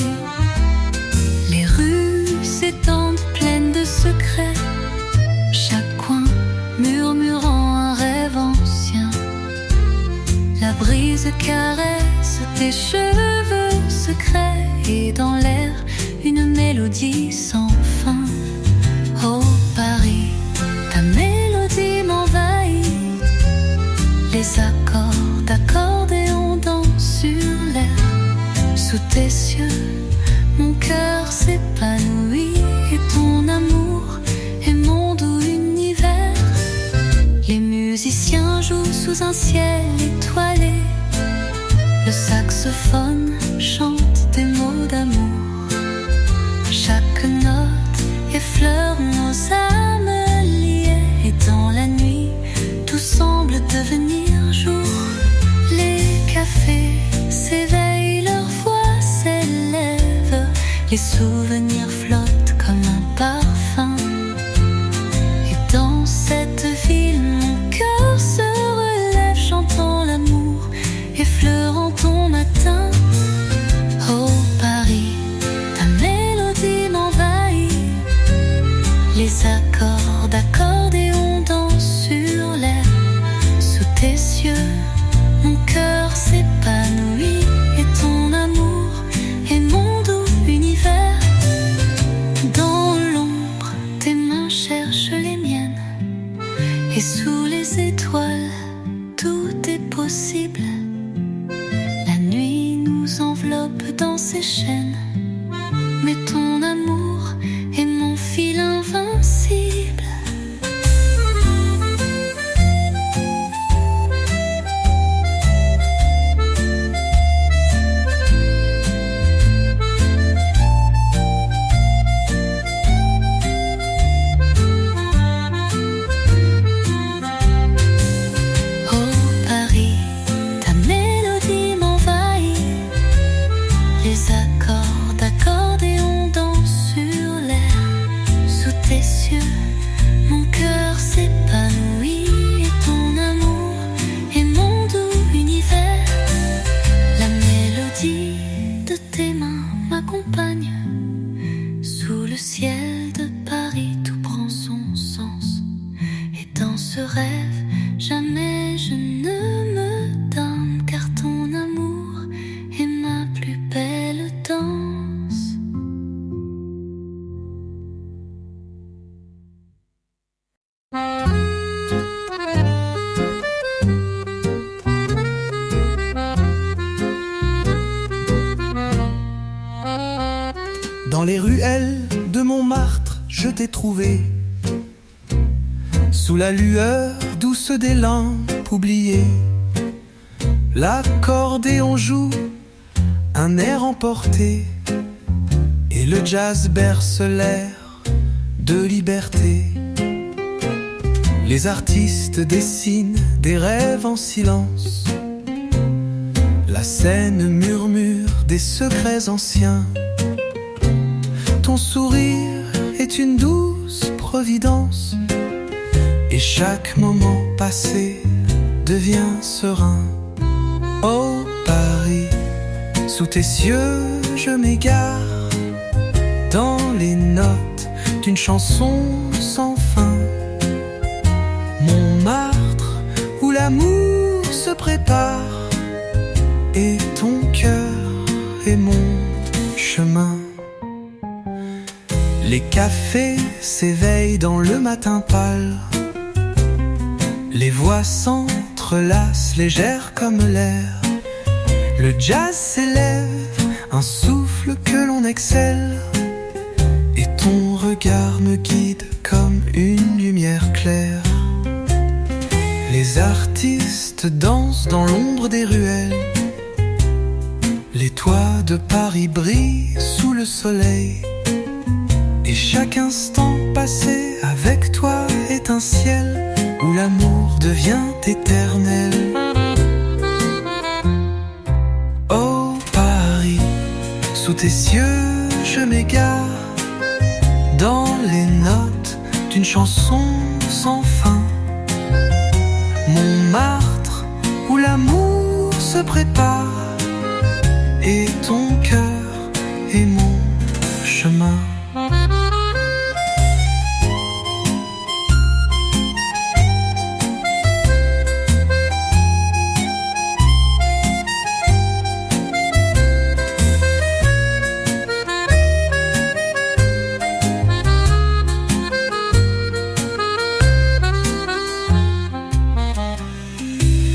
Speaker 3: Les rues s'étendent pleines de secrets, chaque coin murmurant un rêve ancien. La brise caresse tes cheveux secrets, et dans l'air une mélodie sans fin. Oh Paris, ta mélodie m'envahit. Les accords d'accordéon dansent sur l'air. Sous tes cieux, mon cœur s'épanouit, et ton amour est mon doux univers. Les musiciens jouent sous un ciel étoilé. Le saxophone chante des mots d'amour. Chaque note effleure nos âmes liées, et dans la nuit, tout semble devenir jour. Les cafés s'éveillent, leur voix s'élève, les souvenirs flottent comme un parfum. Et dans cette ville, mon cœur se relève, chantant l'amour, effleurant ton matin. Oh Paris, ta mélodie m'envahit. Les accords d'accordéon dansent sur l'air. Sous tes cieux, mon cœur s'épanouit, et ton amour est mon doux univers. Dans l'ombre, tes mains cherchent les miennes, et sous les étoiles, tout est possible. La nuit nous enveloppe dans ses chaînes, mais ton amour est mon fil invincible.
Speaker 1: ce rêve, jamais je ne me donne, car ton amour est ma plus belle danse.
Speaker 4: Dans les ruelles de Montmartre, je t'ai trouvé, sous la lueur douce des lampes oubliées. L'accordéon joue un air emporté, et le jazz berce l'air de liberté. Les artistes dessinent des rêves en silence, la scène murmure des secrets anciens. Ton sourire est une douce providence, et chaque moment passé devient serein. Oh Paris, sous tes cieux je m'égare, dans les notes d'une chanson sans fin. Montmartre, où l'amour se prépare, et ton cœur est mon chemin. Les cafés s'éveillent dans le matin pâle, les voix s'entrelacent légères comme l'air. Le jazz s'élève, un souffle que l'on excelle, et ton regard me guide comme une lumière claire. Les artistes dansent dans l'ombre des ruelles, les toits de Paris brillent sous le soleil, et chaque instant passé avec toi est un ciel où l'amour devient éternel. Oh Paris, sous tes cieux je m'égare, dans les notes d'une chanson sans fin. Montmartre, où l'amour se prépare, et ton cœur est mon chemin.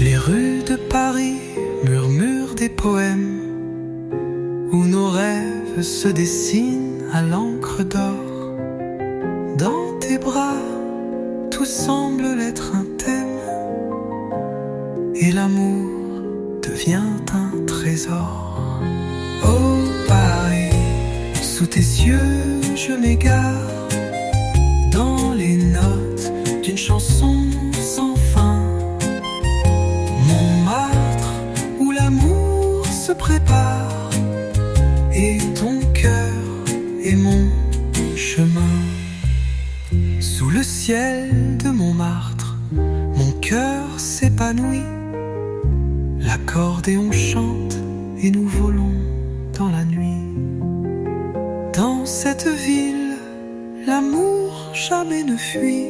Speaker 4: Les rues de Paris murmurent des poèmes, où nos rêves se dessinent à l'encre d'or. Dans tes bras, tout semble être un thème, et l'amour devient un trésor. Oh Paris, sous tes yeux je m'égare, dans les notes d'une chanson sans fin. Montmartre, où l'amour se prépare, et ton cœur est mon chemin. Sous le ciel de Montmartre, mon cœur s'épanouit, l'accordéon chante et nous volons dans la nuit. Dans cette ville, l'amour jamais ne fuit,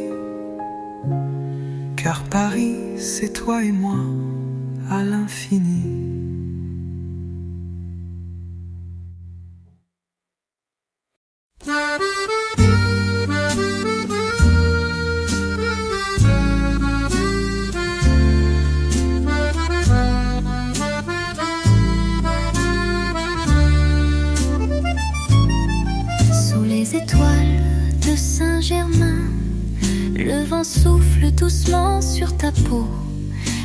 Speaker 4: car Paris c'est toi et moi à l'infini.
Speaker 1: Sous les étoiles de Saint-Germain, le vent souffle doucement sur ta peau.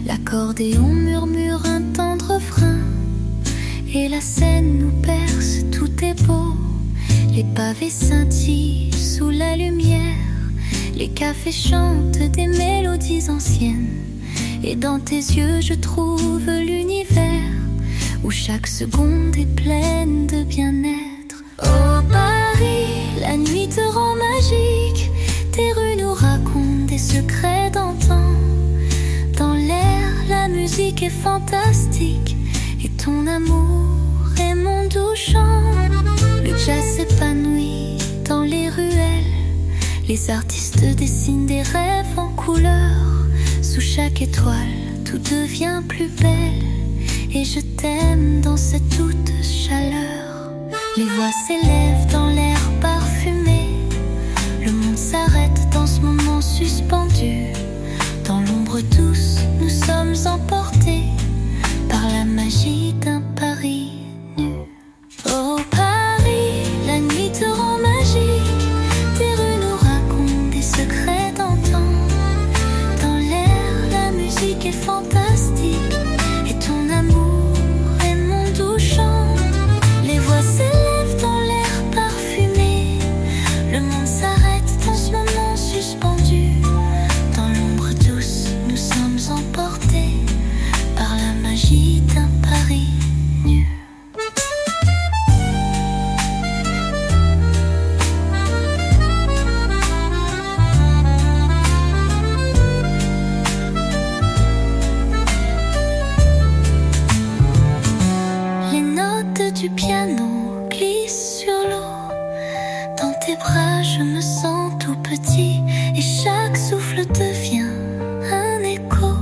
Speaker 1: L'accordéon murmure un tendre refrain, et la scène nous perce, tout est beau. Les pavés scintillent sous la lumière, les cafés chantent des mélodies anciennes, et dans tes yeux je trouve l'univers, où chaque seconde est pleine de bien-être. Oh Paris, la nuit te rend magique, tes rues nous racontent des secrets d'antan. Dans l'air, la musique est fantastique, et ton amour est mon doux chant. Le jazz s'épanouit dans les ruelles, les artistes dessinent des rêves en couleurs. Sous chaque étoile, tout devient plus belle. Et je t'aime dans cette toute chaleur. Les voix s'élèvent dans l'air parfumé. Le monde s'arrête dans ce moment suspendu. Dans l'ombre douce, nous sommes emportés par la magie d'un Paris nu. Oh Paris, la nuit te rend magique. Tes rues nous racontent des secrets d'antan. Dans l'air, la musique est fantastique. Et ton amour est mon doux chant. Les voix s'élèvent dans l'air parfumé. Le monde s'arrête dans ce moment suspendu. Dans l'ombre douce, nous sommes emportés par la magie d'un Paris nu. Les notes du piano glissent sur l'eau. Dans tes bras, je me sens tout petit. Et chaque souffle devient un écho.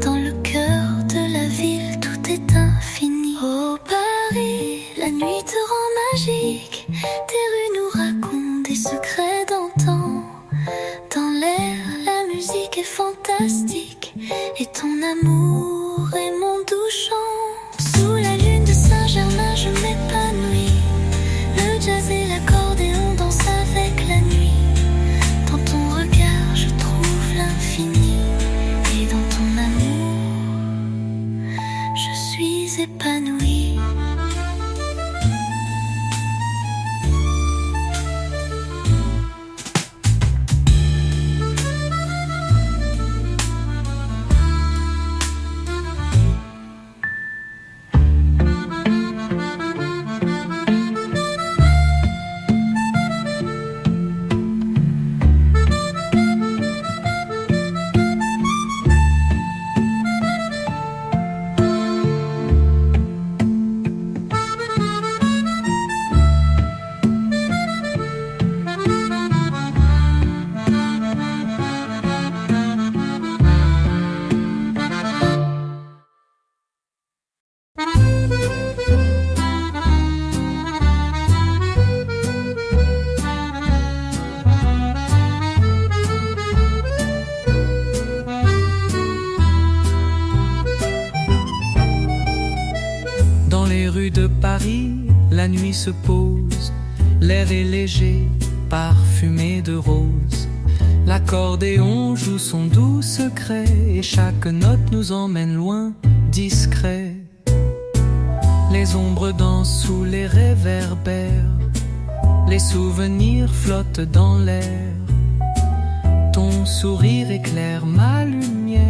Speaker 1: Dans le cœur de la ville, tout est infini. Oh Paris, la nuit te rend magique. Tes rues nous racontent des secrets d'antan. Dans l'air, la musique est fantastique. Et ton amour est mon doux chant. Sous la lune de Saint-Germain, je m'épanouis. Le jazz et l'accordéon dansent avec la nuit. Dans ton regard, je trouve l'infini. Et dans ton amour, je suis épanouie.
Speaker 2: Dans les rues de Paris, la nuit se pose. L'air est léger, parfumé de rose. L'accordéon joue son doux secret. Et chaque note nous emmène loin, discret. Les ombres dansent sous les réverbères. Les souvenirs flottent dans l'air. Ton sourire éclaire ma lumière.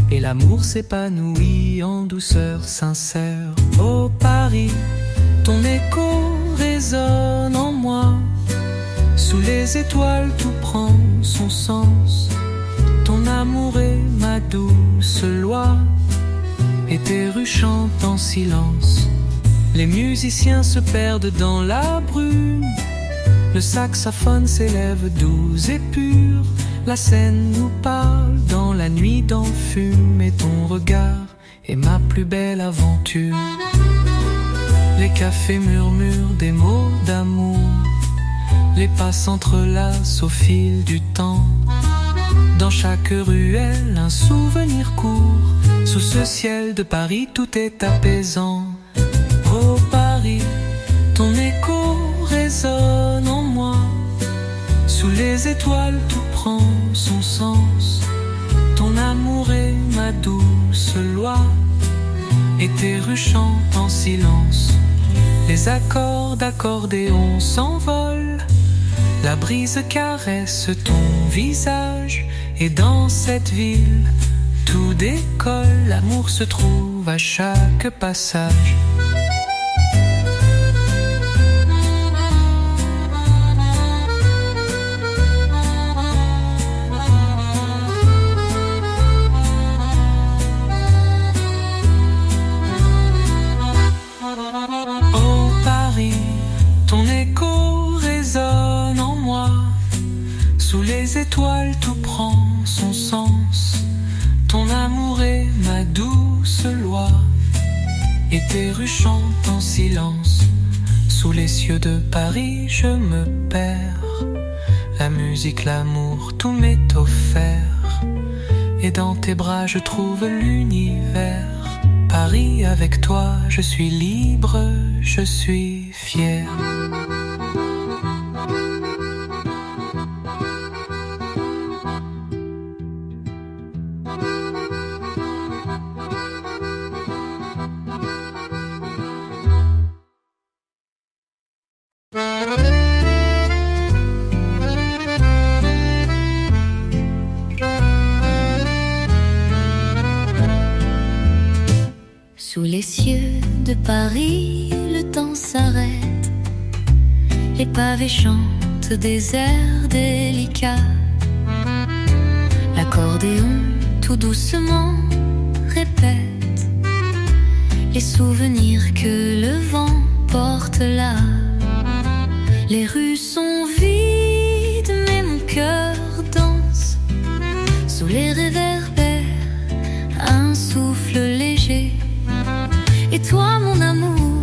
Speaker 2: Et l'amour s'épanouit en douceur sincère. Oh Paris, ton écho résonne en moi. Sous les étoiles tout prend son sens. Ton amour est ma douce loi. Et tes rues chantent en silence. Les musiciens se perdent dans la brume. Le saxophone s'élève doux et pur. La scène nous parle dans la nuit d'enfume. Et ton regard est ma plus belle aventure. Les cafés murmurent des mots d'amour. Les pas s'entrelacent au fil du temps. Dans chaque ruelle un souvenir court. Sous ce ciel de Paris tout est apaisant. Oh Paris, ton écho résonne en moi. Sous les étoiles tout prend son sens. Ton amour est ma douce loi. Et tes rues chantent en silence. Les accords d'accordéon s'envolent. La brise caresse ton visage. Et dans cette ville, tout décolle. L'amour se trouve à chaque passage. Oh Paris, ton écho résonne en moi. Sous les étoiles tout prend son sens.
Speaker 4: Ton amour est ma douce loi, et tes rues chantent en silence. Sous les cieux de Paris, je me perds. La musique, l'amour, tout m'est offert. Et dans tes bras, je trouve l'univers. Paris, avec toi, je suis libre, je suis fier.
Speaker 1: Sous les cieux de Paris, le temps s'arrête. Les pavés chantent des airs délicats. L'accordéon tout doucement répète les souvenirs que le vent porte là. Les rues sont vides, mais mon cœur danse sous les réverbères, un souffle léger. Et toi, mon amour,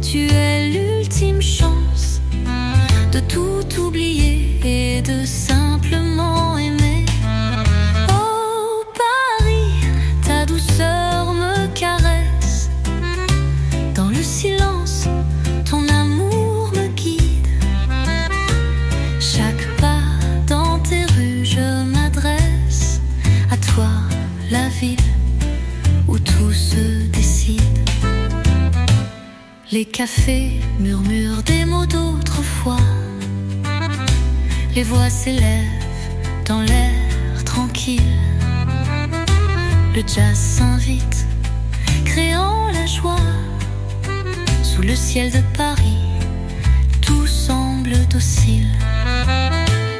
Speaker 1: tu es l'ultime chance de tout oublier et de simplement aimer. Oh Paris, ta douceur me caresse. Dans le silence, ton amour me guide. Chaque pas dans tes rues, je m'adresse à toi, la ville où tout se décide. Les cafés murmurent des mots d'autrefois. Les voix s'élèvent dans l'air tranquille. Le jazz s'invite, créant la joie. Sous le ciel de Paris, tout semble docile.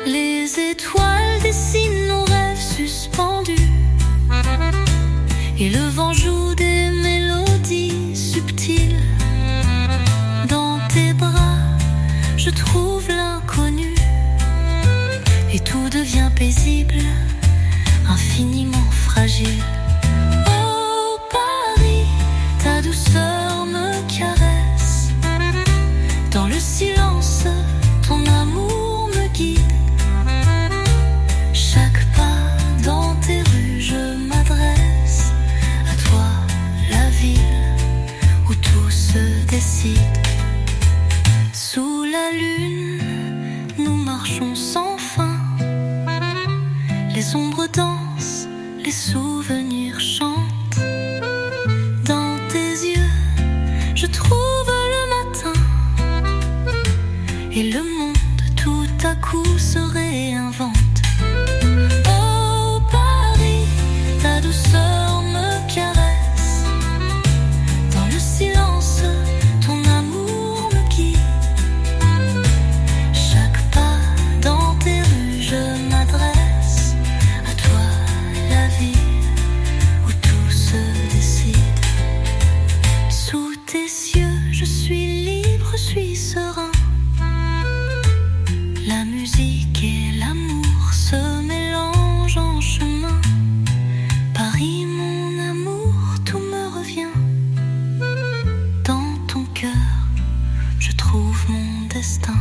Speaker 1: Les étoiles dessinent nos rêves suspendus. Et le vent joue des mélodies subtiles. Dans tes bras, je trouve l'inconnu. Et tout devient paisible, infiniment fragile. Oh Paris, ta douceur me caresse. Dans le silence, ton amour me guide. Chaque pas dans tes rues, je m'adresse à toi, la ville où tout se décide. Sous la lune, nous marchons sans fin. Les ombres dansent, les souvenirs chantent. Dans tes yeux, je trouve le matin. Et le monde tout à coup se réinvente. Oh Paris, ta douceur me caresse. Dans le silence, ton amour me guide. Chaque pas dans tes rues, je m'adresse à toi, la ville où tout se décide. Sous tes cieux, je suis libre, je suis serein. La musique et l'amour se mélangent en chemin. Paris, mon amour, tout me revient. Dans ton cœur, je trouve mon destin.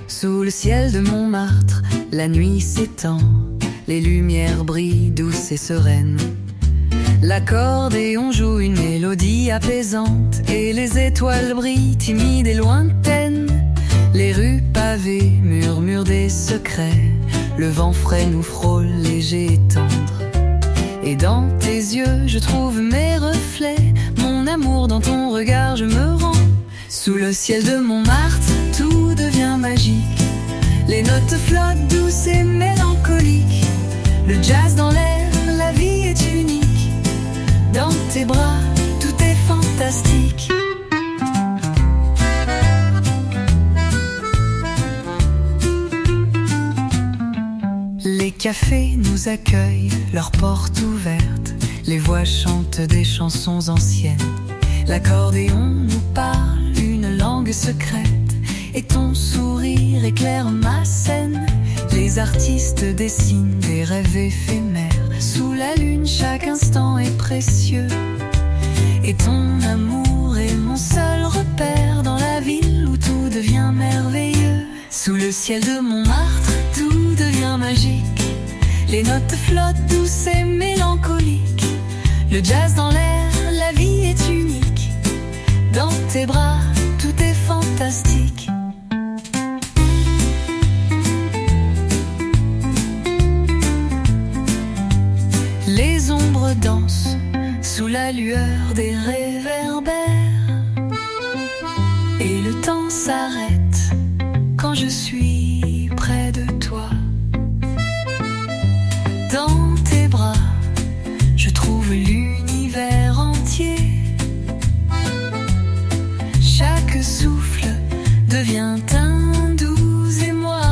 Speaker 5: Sous le ciel de Montmartre, la nuit s'étend. Les lumières brillent douces et sereines. L'accordéon joue une mélodie apaisante. Et les étoiles brillent timides et lointaines. Les rues pavées murmurent des secrets. Le vent frais nous frôle, léger et tendre. Et dans tes yeux, je trouve mes reflets. Mon amour dans ton regard, je me rends. Sous le ciel de Montmartre, tout devient magique. Les notes flottent douces et mélancoliques. Le jazz dans l'air, la vie est unique. Dans tes bras, tout est fantastique. Les cafés nous accueillent, leurs portes ouvertes. Les voix chantent des chansons anciennes. L'accordéon nous parle une langue secrète et ton sourire éclaire ma scène. Les artistes dessinent des rêves éphémères. Sous la lune, chaque instant est précieux. Et ton amour est mon seul repère dans la ville où tout devient merveilleux. Sous le ciel de Montmartre, tout devient magique. Les notes flottent douces et mélancoliques. Le jazz dans l'air, la vie est unique. Dans tes bras, tout est fantastique. Les ombres dansent sous la lueur des réverbères. Et le temps s'arrête quand je suis près de toi. Dans tes bras, je trouve l'univers entier. Chaque souffle devient un doux émoi.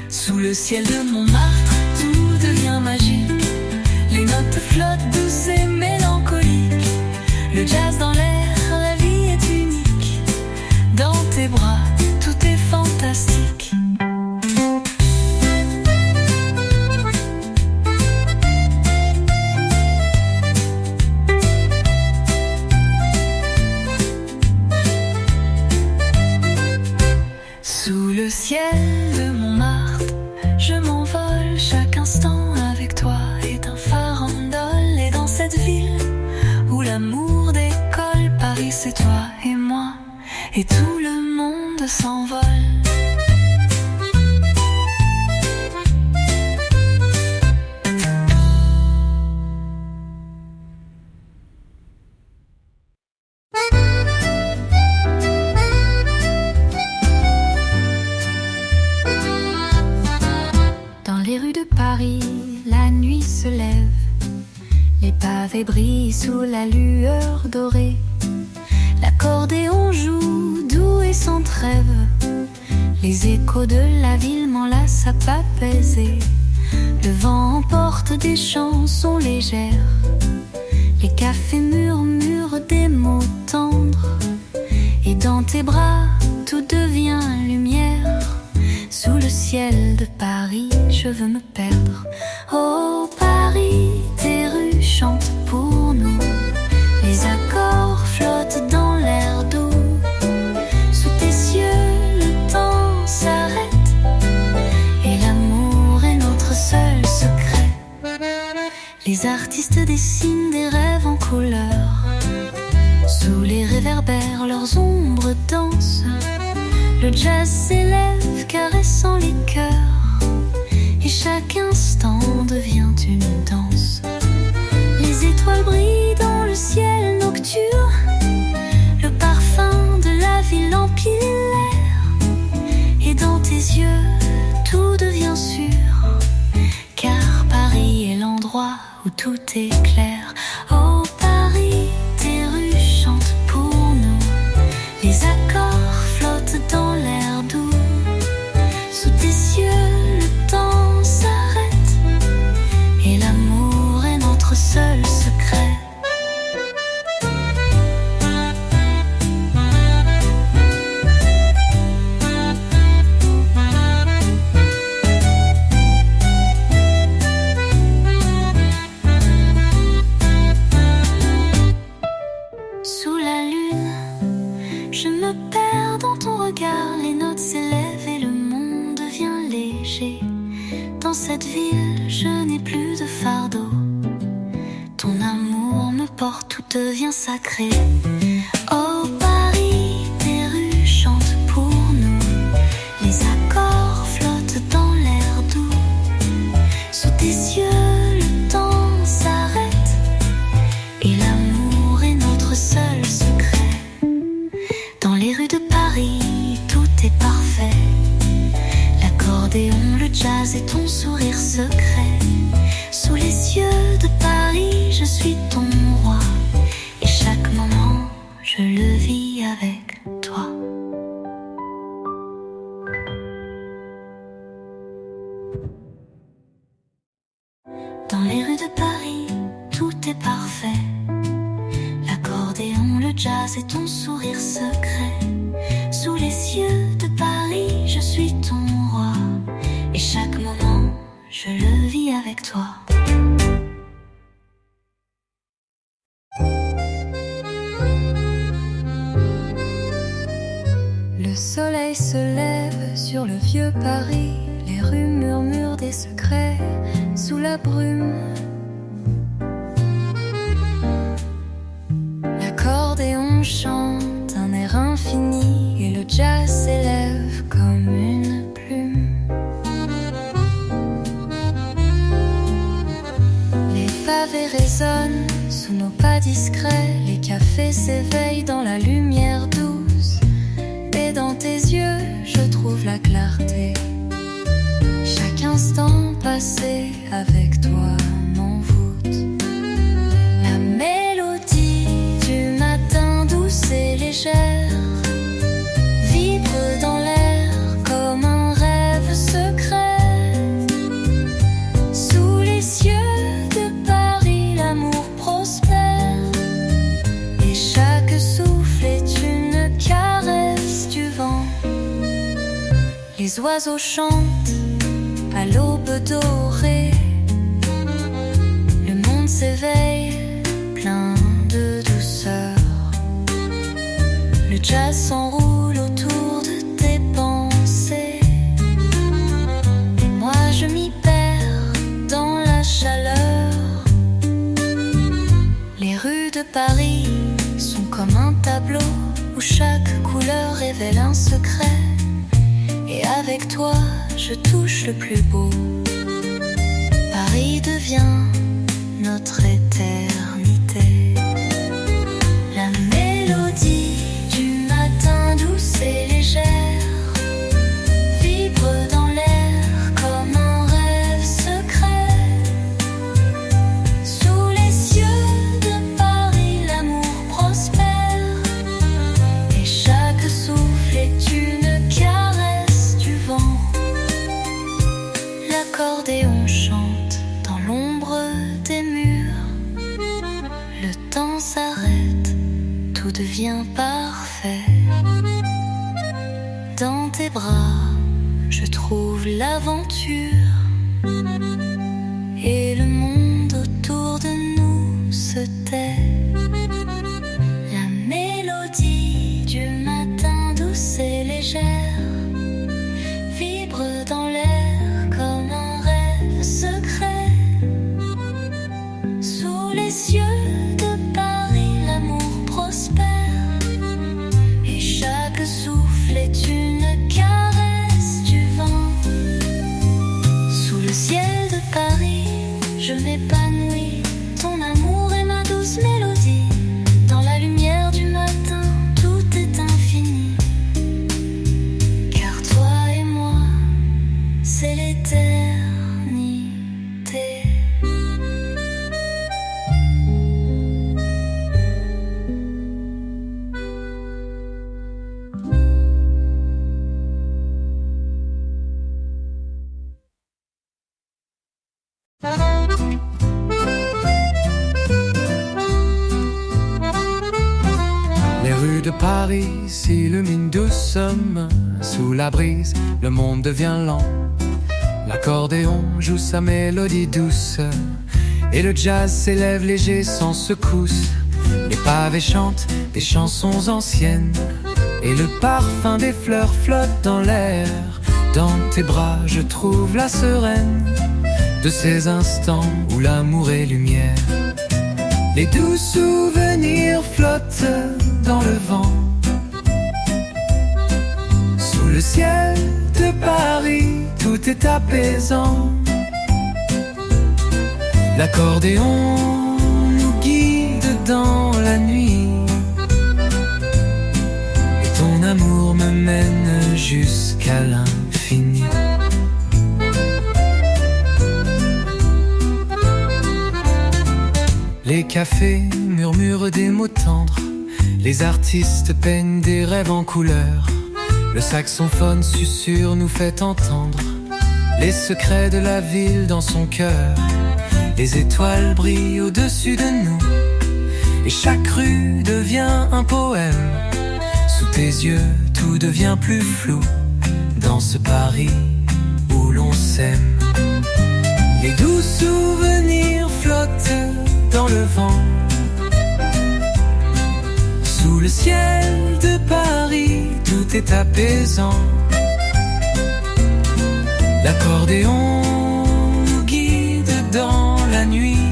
Speaker 5: Sous le ciel de Montmartre, tout devient magique. Les notes flottent douces et mélancoliques. Le jazz dans l'air, la vie est unique. Dans tes bras, tout est fantastique. Sous le ciel de Montmartre, je m'envole chaque instant avec toi. Est un farandole et dans cette ville où l'amour décolle, Paris c'est toi et moi et tout le monde s'envole.
Speaker 1: Les rues de Paris, la nuit se lève. Les pavés brillent sous la lueur dorée. L'accordéon joue doux et sans trêve. Les échos de la ville m'enlacent à pas pesés. Le vent emporte des chansons légères. Les cafés murmurent des mots tendres. Et dans tes bras, tout devient lumière. Sous le ciel de Paris, je veux me perdre. Oh Paris, tes rues chantent pour nous. Les accords flottent dans l'air doux. Sous tes cieux, le temps s'arrête. Et l'amour est notre seul secret. Les artistes dessinent des rêves en couleur. Sous les réverbères, leurs ombres dansent. Le jazz s'élève, caressant les cœurs. Et chaque instant devient une danse. Les étoiles brillent dans le ciel nocturne. Le parfum de la ville emplit l'air. Et dans tes yeux, tout devient sûr. Car Paris est l'endroit où tout est clair. Oh Paris, tes rues chantent pour nous. Les accords flottent dans l'air doux. Sous tes cieux, le temps s'arrête. Et l'amour est notre seul secret. Sous la lune, je me perds dans ton regard. Les notes s'élèvent et le monde devient léger. Dans cette ville, je n'ai plus de fardeau. Ton amour me porte, tout devient sacré. Oh Paris, tes rues chantent pour nous. Les accords flottent dans l'air doux. Sous tes yeux, le temps s'arrête. Et l'amour est notre seul secret. Dans les rues de Paris, tout est parfait. L'accordéon, le jazz et ton sourire secret. Sous les yeux de Paris, je suis ton roi. Et chaque moment, je le vis avec toi. Dans les rues de Paris, tout est parfait. jazz et ton sourire secret. Sous les cieux de Paris, je suis ton roi. Et chaque moment, je le vis avec toi. Le soleil se lève sur le vieux Paris. Les rues murmurent des secrets sous la brume. L'accordéon chante un air infini et le jazz s'élève comme une plume. Les pavés résonnent sous nos pas discrets. Les cafés s'éveillent dans la lumière douce. Et dans tes yeux, je trouve la clarté. Chaque instant passé avec toi m'envoûte. La mélodie du matin douce et légère vibre dans l'air comme un rêve secret. Sous les cieux de Paris, l'amour prospère. Et chaque souffle est une caresse du vent. Les oiseaux chantent à l'aube dorée. Le monde s'éveille plein de douceur. Le jazz s'enroule autour de tes pensées. Et moi je m'y perds dans la chaleur. Les rues de Paris sont comme un tableau où chaque couleur révèle un secret. Et avec toi, je touche le plus beau. Paris devient notre éternité. La mélodie du matin douce et légère vibre dans l'air comme un rêve secret. Sous les cieux de Paris, l'amour prospère. Et chaque souffle est une caresse du vent. L'accordéon chante dans l'ombre des murs. Le temps s'arrête, tout devient parfait. Dans tes bras, je trouve l'aventure. Et le monde autour de nous se tait. La mélodie du matin douce et légère vibre dans l'air comme un rêve secret. Sous les cieux de Paris, l'amour prospère. Et chaque souffle est une caresse du vent. Sous le ciel de Paris, je m'épanouis. Ton amour est ma douce mélodie. Dans la lumière du matin, tout est infini. Car toi et moi, c'est l'éternité.
Speaker 2: Les rues de Paris s'illuminent doucement. Sous la brise, le monde devient lent. L'accordéon joue sa mélodie douce. Et le jazz s'élève léger sans secousse. Les pavés chantent des chansons anciennes. Et le parfum des fleurs flotte dans l'air. Dans tes bras, je trouve la sereine de ces instants où l'amour est lumière. Les doux souvenirs flottent dans le vent. Sous le ciel de Paris, tout est apaisant. L'accordéon nous guide dans la nuit. Et ton amour me mène jusqu'à l'infini. Les cafés murmurent des mots tendres. Les artistes peignent des rêves en couleurs. Le saxophone susurre nous fait entendre les secrets de la ville dans son cœur. Les étoiles brillent au-dessus de nous.
Speaker 4: et chaque rue devient un poème. Sous tes yeux, tout devient plus flou dans ce Paris où l'on s'aime. Les doux souvenirs flottent dans le vent. Sous le ciel de Paris, tout est apaisant. L'accordéon nous guide dans la nuit,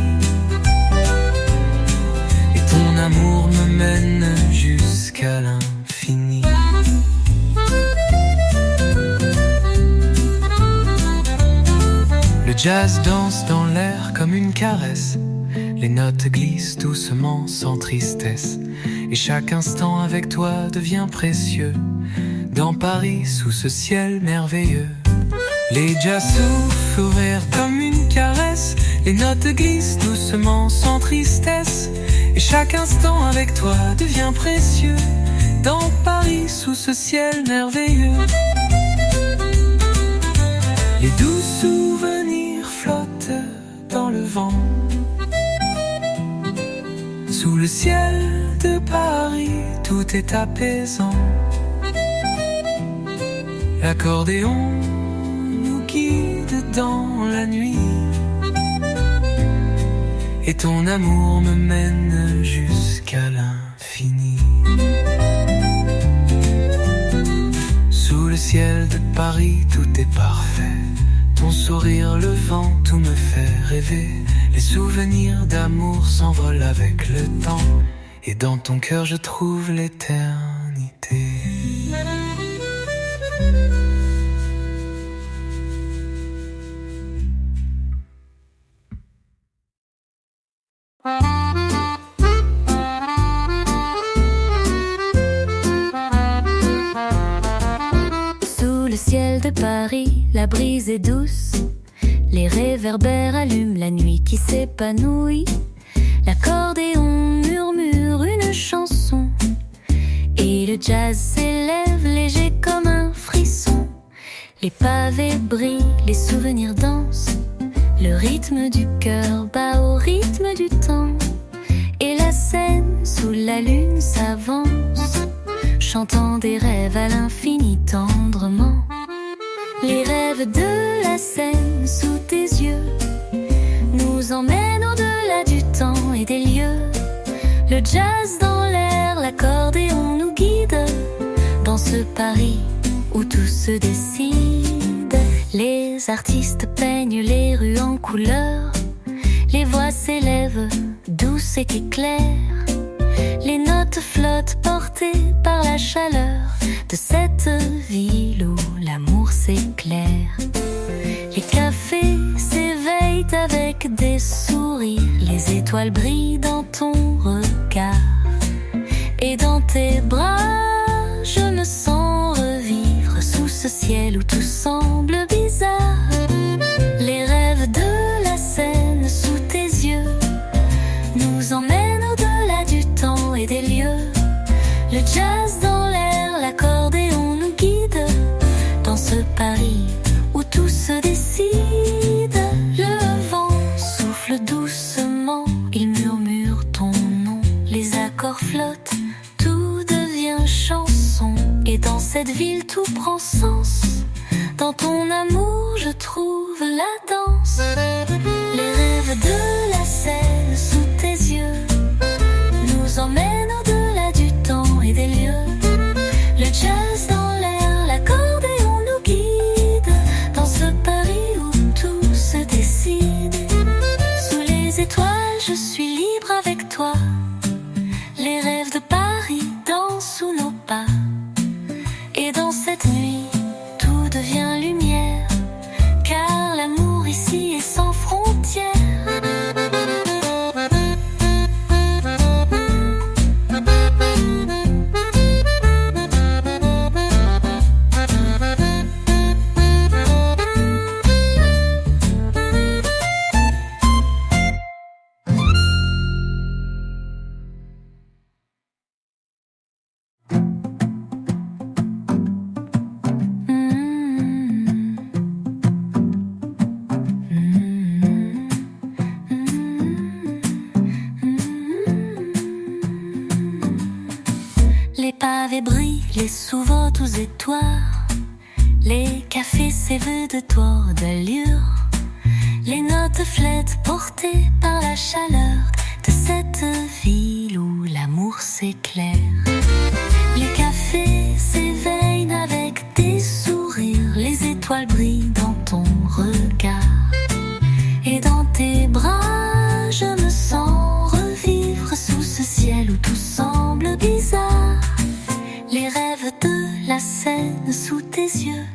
Speaker 4: et ton amour me mène jusqu'à l'infini. Le jazz danse dans l'air comme une caresse. Les notes glissent doucement sans tristesse, et chaque instant avec toi devient précieux dans Paris sous ce ciel merveilleux. Les jazz soufflent au vert comme une caresse, les notes glissent doucement sans tristesse, et chaque instant avec toi devient précieux dans Paris sous ce ciel merveilleux. Les doux souvenirs flottent dans le vent. Sous le ciel de Paris, tout est apaisant. L'accordéon nous guide dans la nuit, et ton amour me mène jusqu'à l'infini. Sous le ciel de Paris, tout est parfait. Ton sourire, le vent, tout me fait rêver. Les souvenirs d'amour s'envolent avec le temps, et dans ton cœur je trouve l'éternité.
Speaker 1: Sous le ciel de Paris, la brise est douce. Les réverbères allument la nuit qui s'épanouit. L'accordéon murmure une chanson, et le jazz s'élève léger comme un frisson. Les pavés brillent, les souvenirs dansent. Le rythme du cœur bat au rythme du temps, et la scène sous la lune s'avance, chantant des rêves à l'infini tendrement. Les rêves de la scène sous tes yeux nous emmènent au-delà du temps et des lieux. Le jazz dans l'air, l'accordéon nous guide dans ce Paris où tout se décide. Les artistes peignent les rues en couleurs, les voix s'élèvent douces et claires. Les notes flottent portées par la chaleur de cette ville où l'amour s'éclaire. Les cafés s'éveillent avec des sourires, les étoiles brillent dans ton regard, et dans tes bras je me sens revivre sous ce ciel où tout semble bizarre. Les rêves de la scène sous tes yeux nous emmènent au-delà du temps et des lieux. Le jazz dans l'air, l'accordéon nous guide dans ce Paris où tout se décide. Le vent souffle doucement, il murmure ton nom. Les accords flottent, tout devient chanson, et dans cette ville tout prend sens. Dans ton amour je trouve la danse. Les rêves de la scène sous tes yeux nous emmènent au-delà du temps et des lieux. Le jazz dans l'air, l'accordéon nous guide dans ce Paris où tout se décide. Sous les étoiles je suis libre avec toi. Les rêves de Paris dansent sous nos pas, et dans cette nuit tout devient lumière, car l'amour ici est sans frontières. Les pavés brillent, les sous-vots aux étoiles, les cafés s'éveillent de tours d'allure, les notes flètes portées par la chaleur de cette ville où l'amour s'éclaire. Les cafés s'éveillent avec des sourires, les étoiles brillent dans ton regard, et dans tes bras je me sens revivre sous ce ciel où tout semble bizarre. Les rêves de la Seine sous tes yeux